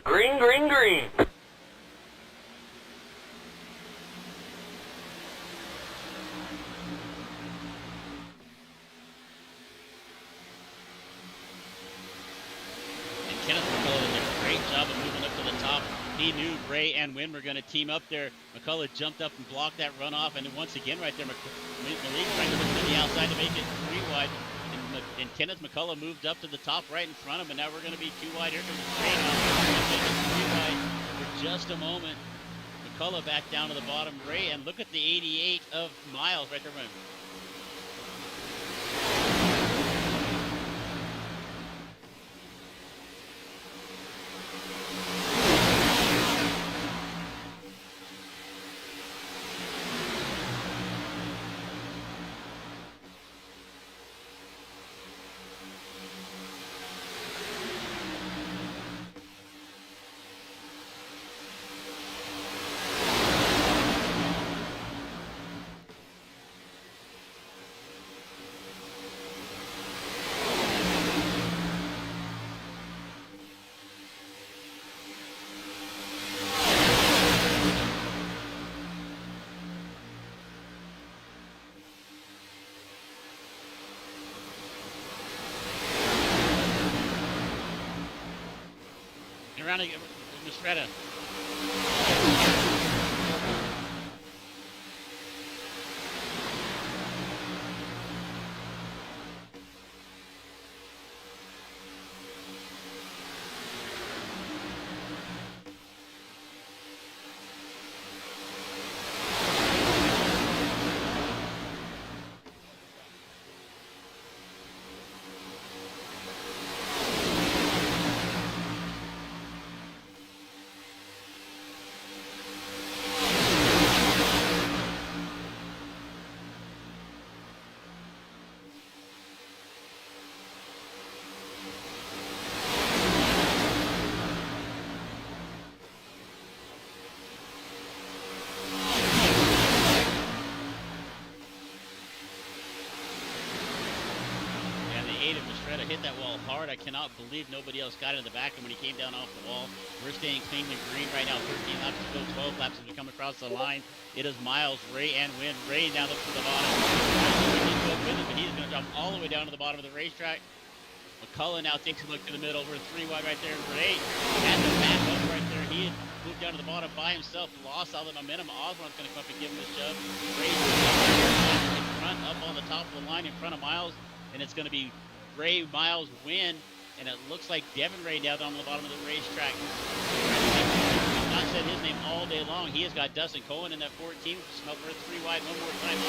Speaker 4: Green, green, green.
Speaker 1: And Kenneth McCullough did a great job of moving up to the top. He knew Ray and Wynn were going to team up there. McCullough jumped up and blocked that runoff, and then once again right there, Malik trying to look to the outside to make it 3 wide. And Kenneth McCullough moved up to the top right in front of him, and now we're going to be 2 wide. Here comes Ray now. 3 wide for just a moment. McCullough back down to the bottom. Ray, and look at the 88 of Miles right there. Around Mistretta. tried to hit that wall hard. I cannot believe nobody else got it in the back. And when he came down off the wall, we're staying clean and green right now. 13 laps to go, 12 laps as we come across the line. It is Miles, Ray, and Win. Ray down to the bottom. But he's going to jump all the way down to the bottom of the racetrack. McCullough now takes a look to the middle. We're 3 wide right there. Ray had to back up right there. He had moved down to the bottom by himself, lost all the momentum. Osborne's going to come up and give him a shove. Ray's in front, up on the top of the line in front of Miles, and it's going to be Ray, Miles, Win, and it looks like Devin Ray down on the bottom of the racetrack. I've not said his name all day long. He has got Dustin Cohen in that 14. Smelt for 3 wide one more time.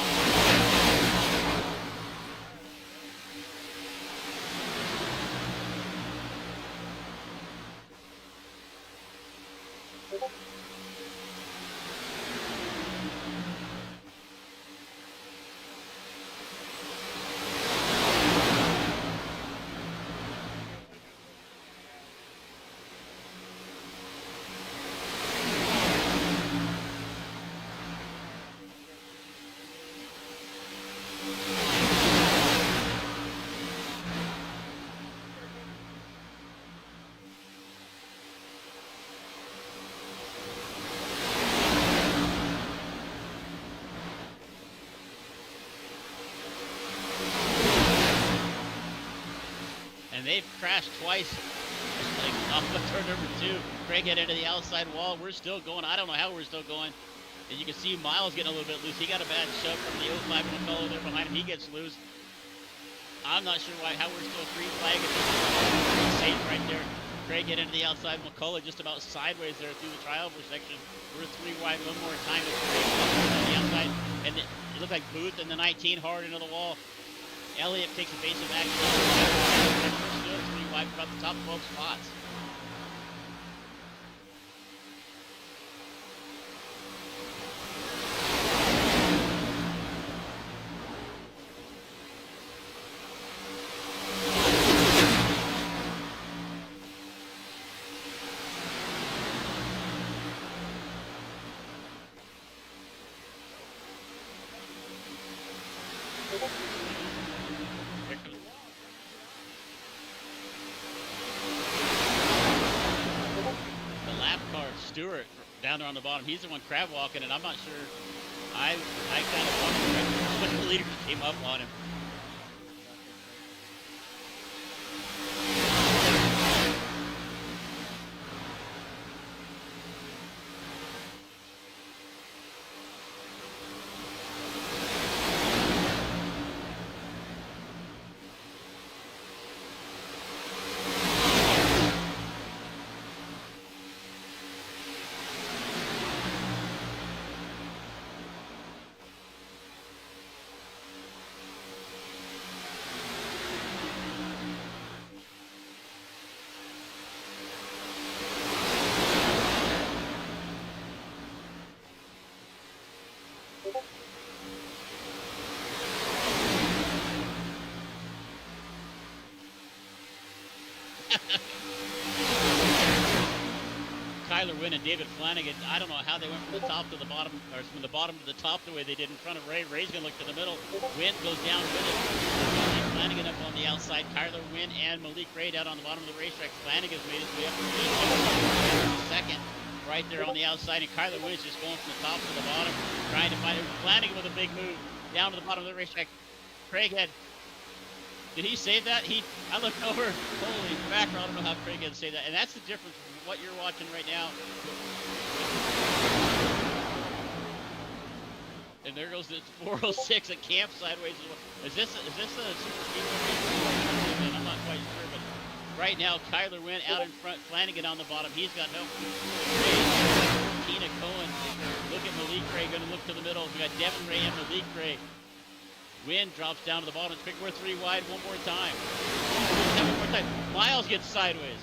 Speaker 1: They've crashed twice, like off of turn number 2. Craig headed into the outside wall. We're still going. I don't know how we're still going. And you can see Miles getting a little bit loose. He got a bad shove from the 05 McCullough there behind him. He gets loose. I'm not sure how we're still green flag. It's safe right there. Craig get into the outside. McCullough just about sideways there through the triover section. We're 3 wide one more time. It's Craig on the outside. And it looked like Booth in the 19 hard into the wall. Elliott takes evasive action. We're still 3 wide from the top 12 spots. Stewart down there on the bottom. He's the one crab walking, and I'm not sure. I kind of wondered when the leaders came up on him. Tyler Wynn and David Flanagan, I don't know how they went from the top to the bottom, or from the bottom to the top the way they did in front of Ray. Ray's going to look to the middle. Wynn goes down with it. Flanagan up on the outside. Kyler Wynn and Malik Ray down on the bottom of the racetrack. Flanagan's made his way up to second right there on the outside, and Kyler Wynn is just going from the top to the bottom, trying to find it. Flanagan with a big move down to the bottom of the racetrack. Craig had... Did he save that? I looked over. Holy mackerel! I don't know how Craig had saved that. And that's the difference from what you're watching right now. And there goes the 406 at camp sideways. Is this a super speedway? I'm not quite sure, but right now Kyler Wynn out in front, Flanagan on the bottom. He's got no. Tina Cohen. Look at Malik Ray. Going to look to the middle. We got Devin Ray and Malik Ray. Wynn drops down to the bottom. We're 3 wide one more time. One more time. Miles gets sideways.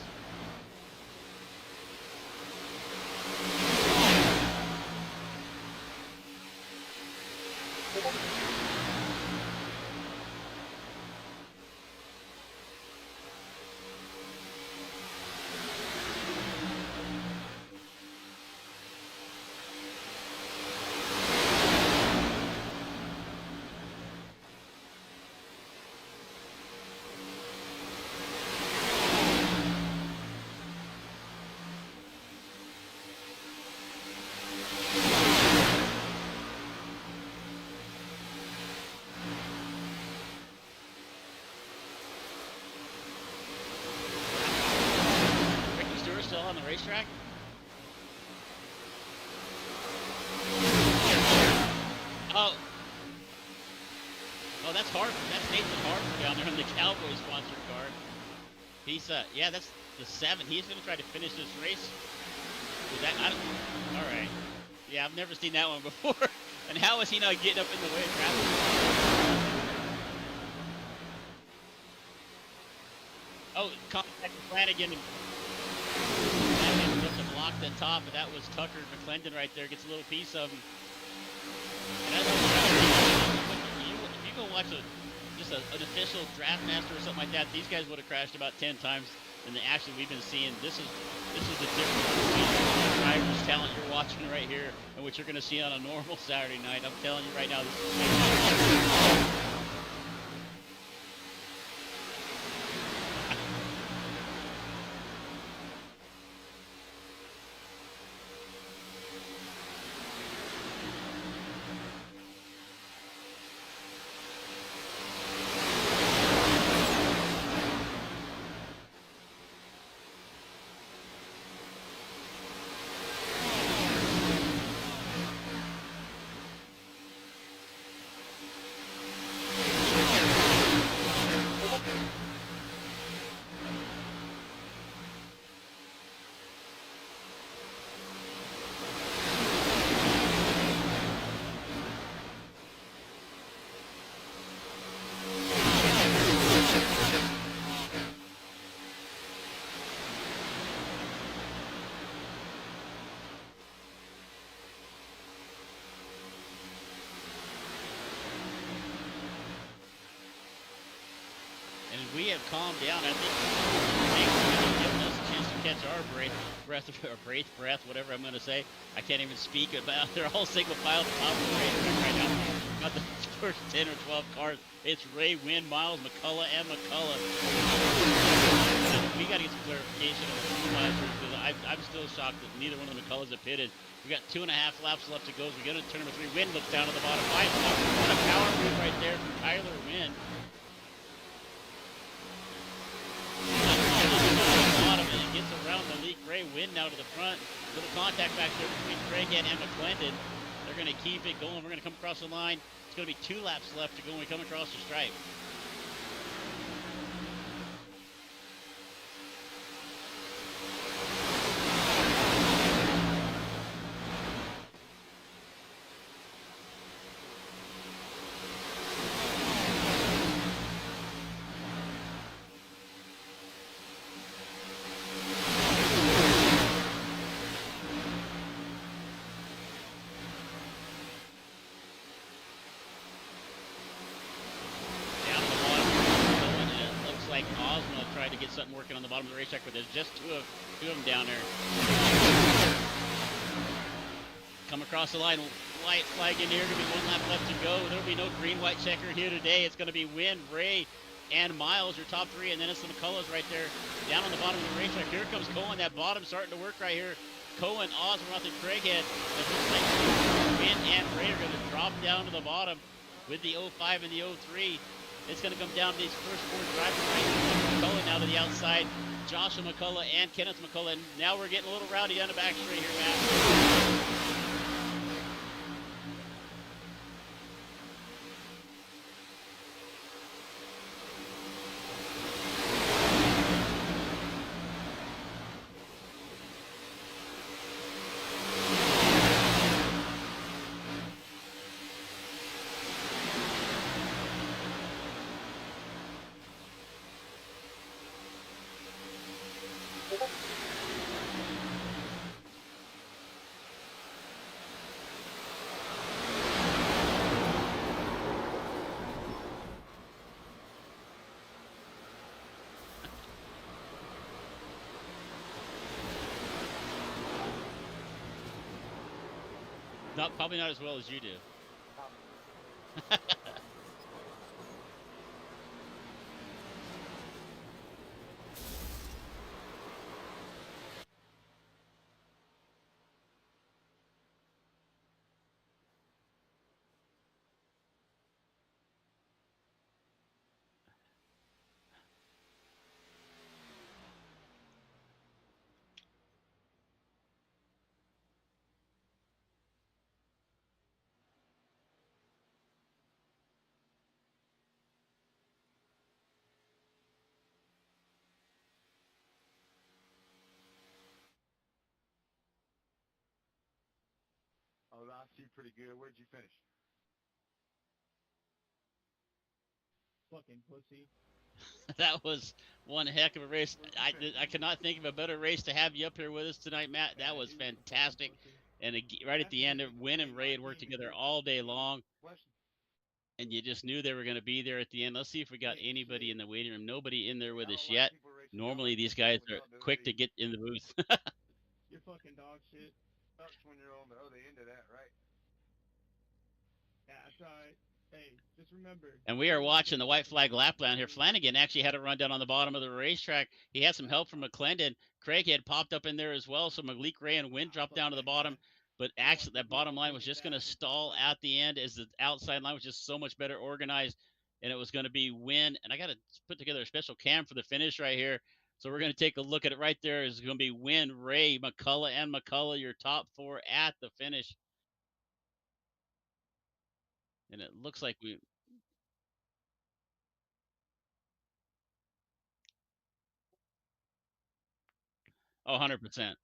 Speaker 1: Harper. That's Nathan Harper down there on the Cowboys sponsored car. He's yeah, that's the 7. He's gonna try to finish this race. Is that all right? Yeah, I've never seen that one before. And how is he not getting up in the way of traffic? Oh, contact Flanagan. Flanagan gets to block the top, but that was Tucker McClendon right there. Gets a little piece of him. And that's if you go watch an official draft master or something like that, these guys would have crashed about 10 times. And the action we've been seeing, this is the difference between the driver's talent you're watching right here and what you're going to see on a normal Saturday night. I'm telling you right now, this is we have calmed down. I think it's given us a chance to catch our breath, whatever I'm going to say. I can't even speak about. They're all single file at the top of the racetrack right now. Got the first 10 or 12 cars. It's Ray, Wynn, Miles, McCullough, and McCullough. We got to get some clarification on the supervisors because I'm still shocked that neither one of the McCulloughs have pitted. We got 2.5 laps left to go. So we got to turn number 3. Wynn looks down to the bottom. What a power move right there from Tyler Wynn. Gets around Malik Ray, Wynn now to the front. Little contact back there between Craighead and McClendon. They're going to keep it going. We're going to come across the line. It's going to be 2 laps left to go when we come across the stripe. To get something working on the bottom of the racetrack, but there's just two of them down there. Come across the line, white flag in here. Gonna be 1 lap left to go. There'll be no green white checker here today. It's gonna be Wynn, Ray, and Miles, your top 3, and then it's the McCulloughs right there down on the bottom of the racetrack. Here comes Cohen. That bottom starting to work right here. Cohen, Osmoroth, and Craighead. It looks like Wynn and Ray are gonna drop down to the bottom with the 05 and the 03. It's going to come down to these first 4 drivers right here. McCullough now to the outside. Joshua McCullough and Kenneth McCullough. And now we're getting a little rowdy on the back straight here, Matt. Probably not as well as you do.
Speaker 2: lost you pretty good. Where'd you finish?
Speaker 5: Fucking pussy.
Speaker 1: That was one heck of a race.
Speaker 2: Where'd you finish?
Speaker 1: I could not think of a better race to have you up here with us tonight, Matt. That was
Speaker 5: He's a fucking
Speaker 1: fantastic.
Speaker 5: pussy.
Speaker 1: And right at the end,
Speaker 5: After
Speaker 1: Win and Ray had
Speaker 5: my
Speaker 1: worked
Speaker 5: team,
Speaker 1: together
Speaker 5: he
Speaker 1: all day
Speaker 5: fucking
Speaker 1: long,
Speaker 2: Question.
Speaker 1: and you just knew they were going to be there at the end. Let's see if we got
Speaker 5: Hey,
Speaker 1: anybody
Speaker 5: shit.
Speaker 1: in the waiting room. Nobody in there with
Speaker 2: Yeah, I
Speaker 1: us
Speaker 2: don't like
Speaker 1: yet.
Speaker 2: people racing down
Speaker 1: Normally,
Speaker 2: like
Speaker 1: these
Speaker 2: this
Speaker 1: guys
Speaker 2: when
Speaker 1: are
Speaker 2: they're
Speaker 1: quick to
Speaker 2: the
Speaker 1: get in the booth.
Speaker 5: You're fucking dog shit.
Speaker 2: sucks when you're on the other end of that, right?
Speaker 5: Yeah, that's alright. Hey, just remember.
Speaker 1: And we are
Speaker 5: everyone's
Speaker 1: watching
Speaker 5: gonna
Speaker 1: the white
Speaker 5: fucking
Speaker 1: flag lap
Speaker 5: die.
Speaker 1: down here. Flanagan actually had a run down on the bottom of the racetrack. He had some help from McClendon. Craig had popped up in there as well. So Malik, Ray, and Wynn dropped
Speaker 5: Fuck
Speaker 1: down to the
Speaker 5: that
Speaker 1: bottom.
Speaker 5: guy.
Speaker 1: But
Speaker 5: We all-
Speaker 1: actually, that
Speaker 5: we all
Speaker 1: bottom line
Speaker 5: took
Speaker 1: was
Speaker 5: his
Speaker 1: just going to
Speaker 5: ass and fucked
Speaker 1: stall
Speaker 5: him.
Speaker 1: at the end as the outside line was just so much better organized. And it was going to be Wynn. And I got to put together a special cam for the finish right here. So we're going to take a look at it right there. It's going to be Wynn, Ray, McCullough, and McCullough, your top four at the finish. And it looks like we. Oh, 100%.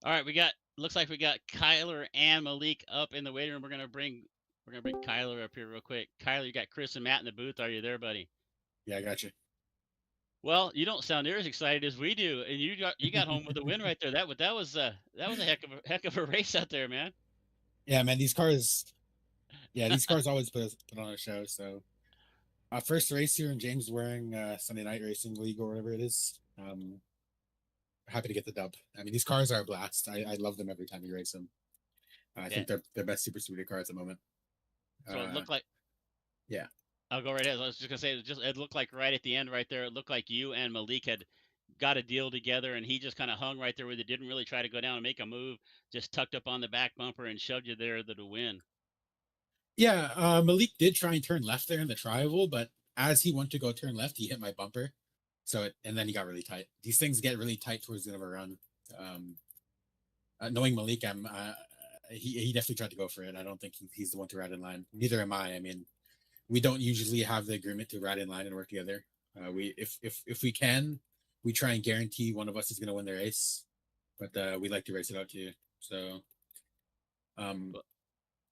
Speaker 1: All right, looks like we got Kyler and Malik up in the waiting room. We're gonna bring Kyler up here real quick. Kyler, you got Chris and Matt in the booth. Are you there, buddy?
Speaker 6: Yeah, I got you.
Speaker 1: Well, you don't sound near as excited as we do, and you got home with a win right there. That was a heck of a race out there, man.
Speaker 6: Yeah, man, these cars. Yeah, these cars always put on a show. So, first race here in James wearing Sunday Night Racing League or whatever it is. Happy to get the dub. I mean, these cars are a blast. I love them every time you race them. I think they're the best super speeder car at the moment.
Speaker 1: So it looked like.
Speaker 6: Yeah.
Speaker 1: I'll go right ahead. I was just gonna say it looked like right at the end right there. It looked like you and Malik had got a deal together, and he just kind of hung right there with it. Didn't really try to go down and make a move. Just tucked up on the back bumper and shoved you there to win.
Speaker 6: Yeah, Malik did try and turn left there in the tri-oval, but as he went to go turn left, he hit my bumper. And then he got really tight. These things get really tight towards the end of a run. Knowing Malik, he definitely tried to go for it. I don't think he's the one to ride in line. Neither am I. I mean, we don't usually have the agreement to ride in line and work together. If we can, we try and guarantee one of us is going to win the race, but we like to race it out too. So,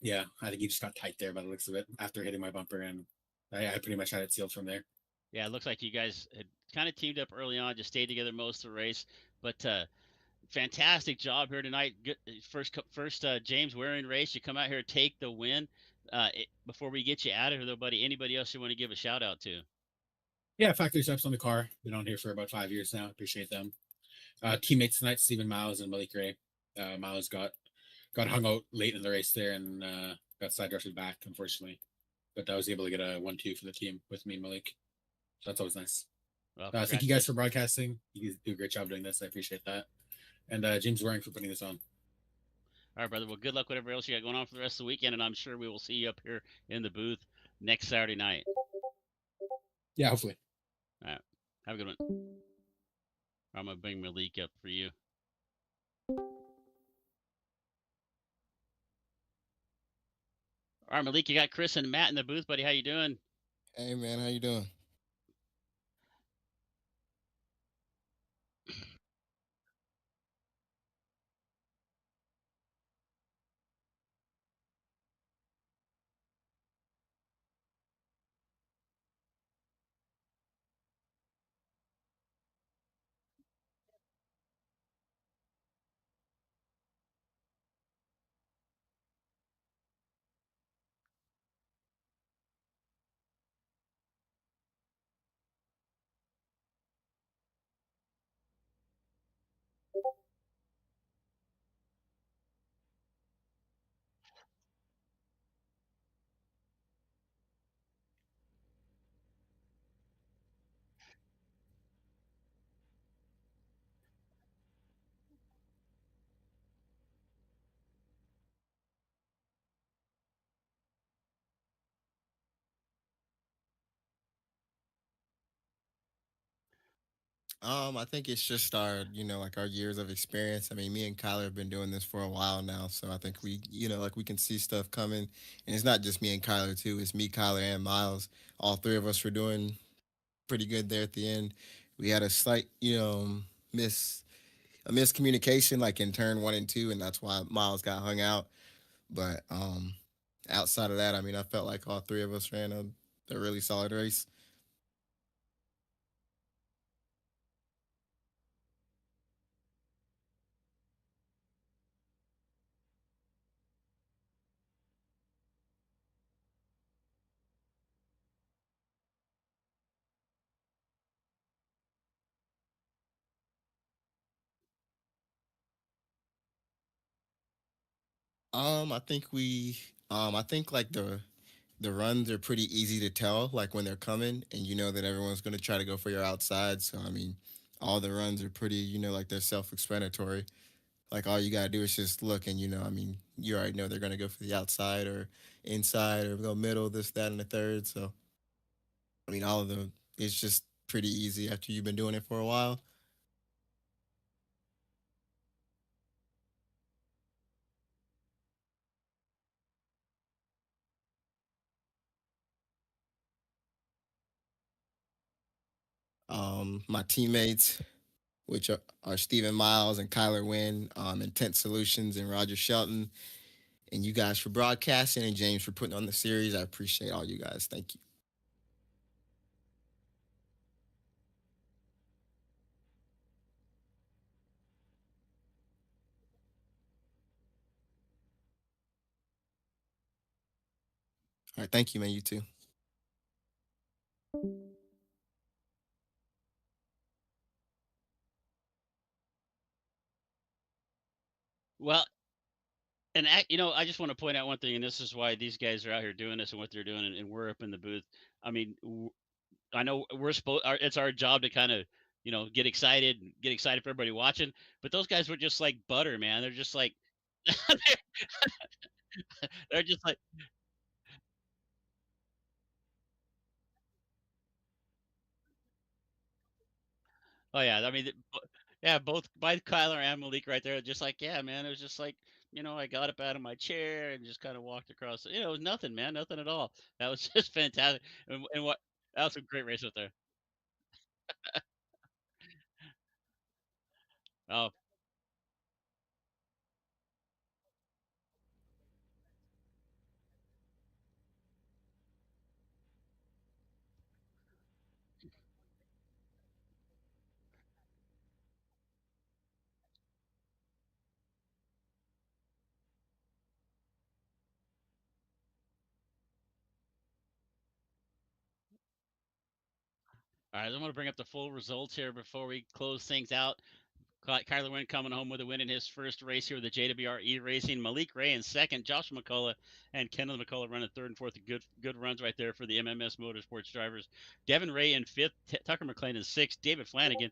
Speaker 6: yeah, I think he just got tight there by the looks of it after hitting my bumper, and I pretty much had it sealed from there.
Speaker 1: Yeah, it looks like you guys had kind of teamed up early on, just stayed together most of the race. But fantastic job here tonight. Good, first James Waring race. You come out here, take the win. Before we get you out of here, though, buddy, anybody else you want to give a shout out to?
Speaker 6: Yeah, factory steps on the car. Been on here for about 5 years now. Appreciate them. Teammates tonight, Stephen Miles and Malik Ray. Miles got hung out late in the race there and got side drafted back, unfortunately. But I was able to get a 1-2 for the team with me and Malik. So that's always nice.
Speaker 1: Well,
Speaker 6: thank you guys for broadcasting. You do a great job doing this. I appreciate that. And James Waring for putting this on.
Speaker 1: All right, brother. Well, good luck, whatever else you got going on for the rest of the weekend. And I'm sure we will see you up here in the booth next Saturday night.
Speaker 6: Yeah, hopefully.
Speaker 1: All right. Have a good one. I'm going to bring Malik up for you. All right, Malik, you got Chris and Matt in the booth, buddy. How you doing?
Speaker 7: Hey, man. How you doing? I think it's just our, like our years of experience. I mean, me and Kyler have been doing this for a while now, so I think we, like we can see stuff coming. And it's not just me and Kyler too. It's me, Kyler, and Miles. All three of us were doing pretty good there at the end. We had a slight, miss a miscommunication like in turn 1 and 2, and that's why Miles got hung out. But outside of that, I mean, I felt like all three of us ran a really solid race. I think I think like the runs are pretty easy to tell, like when they're coming, and you know that everyone's gonna try to go for your outside. So I mean, all the runs are pretty, like they're self-explanatory. Like all you gotta do is just look, and I mean, you already know they're gonna go for the outside or inside or go middle, this, that, and the third. So I mean, all of them, it's just pretty easy after you've been doing it for a while. My teammates, which are Stephen Miles and Kyler Wynn, Intent Solutions and Roger Shelton, and you guys for broadcasting, and James for putting on the series. I appreciate all you guys. Thank you. All right, thank you, man. You too.
Speaker 1: Well, I just want to point out one thing, and this is why these guys are out here doing this and what they're doing, and we're up in the booth. I mean, I know we're supposed. It's our job to kind of, get excited for everybody watching. But those guys were just like butter, man. They're just like, they're just like, oh yeah. I mean, yeah, both by Kyler and Malik right there. Just like, yeah, man. It was just like, I got up out of my chair and just kind of walked across. It was nothing, man, nothing at all. That was just fantastic. And what that was a great race out there. Oh, all right. I'm going to bring up the full results here before we close things out. Kyler Wynn coming home with a win in his first race here with the JWR Racing. Malik Ray in second. Josh McCullough and Kendall McCullough running third and fourth. Good runs right there for the MMS Motorsports drivers. Devin Ray in fifth. Tucker McLean in sixth. David Flanagan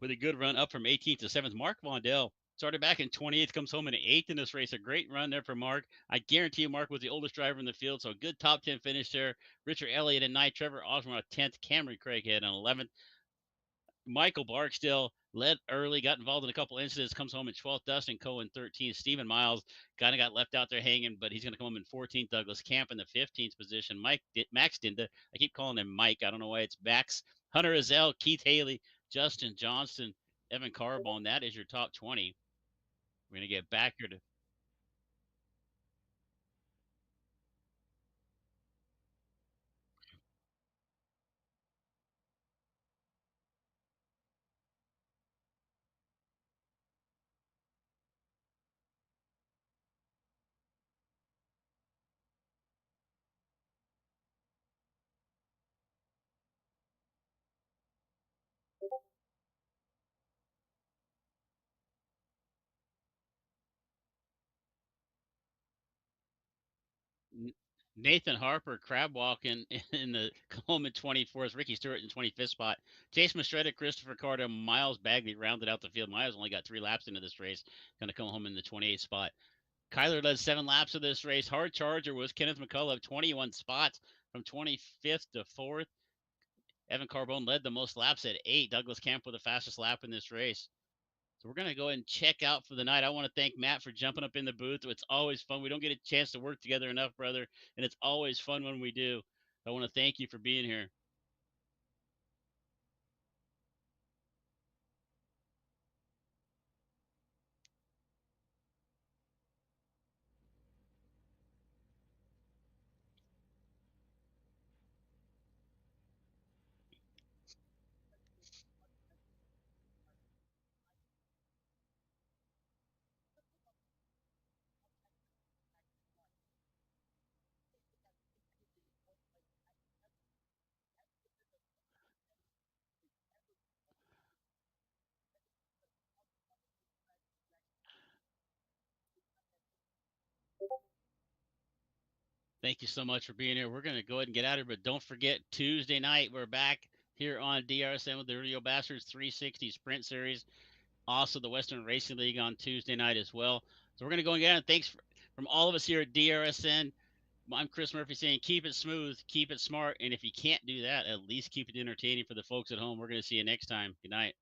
Speaker 1: with a good run up from 18th to 7th. Mark Vondell started back in 28th, comes home in eighth in this race. A great run there for Mark. I guarantee you, Mark was the oldest driver in the field, so a good top 10 finish there. Richard Elliott in ninth. Trevor Osborne on 10th. Cameron Craighead on 11th. Michael Barksdale led early, got involved in a couple incidents, comes home in 12th. Dustin Cohen 13th. Stephen Miles kind of got left out there hanging, but he's going to come home in 14th. Douglas Camp in the 15th position. Max Dinda, I keep calling him Mike. I don't know why it's Max. Hunter Azell, Keith Haley, Justin Johnston, Evan Carbone. That is your top 20. We're going to get back here to Nathan Harper crab walking in the home in 24th, Ricky Stewart in 25th spot. Chase Mastretta, Christopher Carter, Miles Bagley rounded out the field. Miles only got 3 laps into this race, going to come home in the 28th spot. Kyler led 7 laps of this race. Hard charger was Kenneth McCullough, 21 spots from 25th to 4th. Evan Carbone led the most laps at 8. Douglas Camp with the fastest lap in this race. So we're going to go ahead and check out for the night. I want to thank Matt for jumping up in the booth. It's always fun. We don't get a chance to work together enough, brother, and it's always fun when we do. I want to thank you for being here. Thank you so much for being here. We're going to go ahead and get out of here, but don't forget Tuesday night, we're back here on DRSN with the Rio Bastards 360 Sprint Series. Also, the Western Racing League on Tuesday night as well. So we're going to go and get out. Thanks from all of us here at DRSN. I'm Chris Murphy saying keep it smooth, keep it smart, and if you can't do that, at least keep it entertaining for the folks at home. We're going to see you next time. Good night.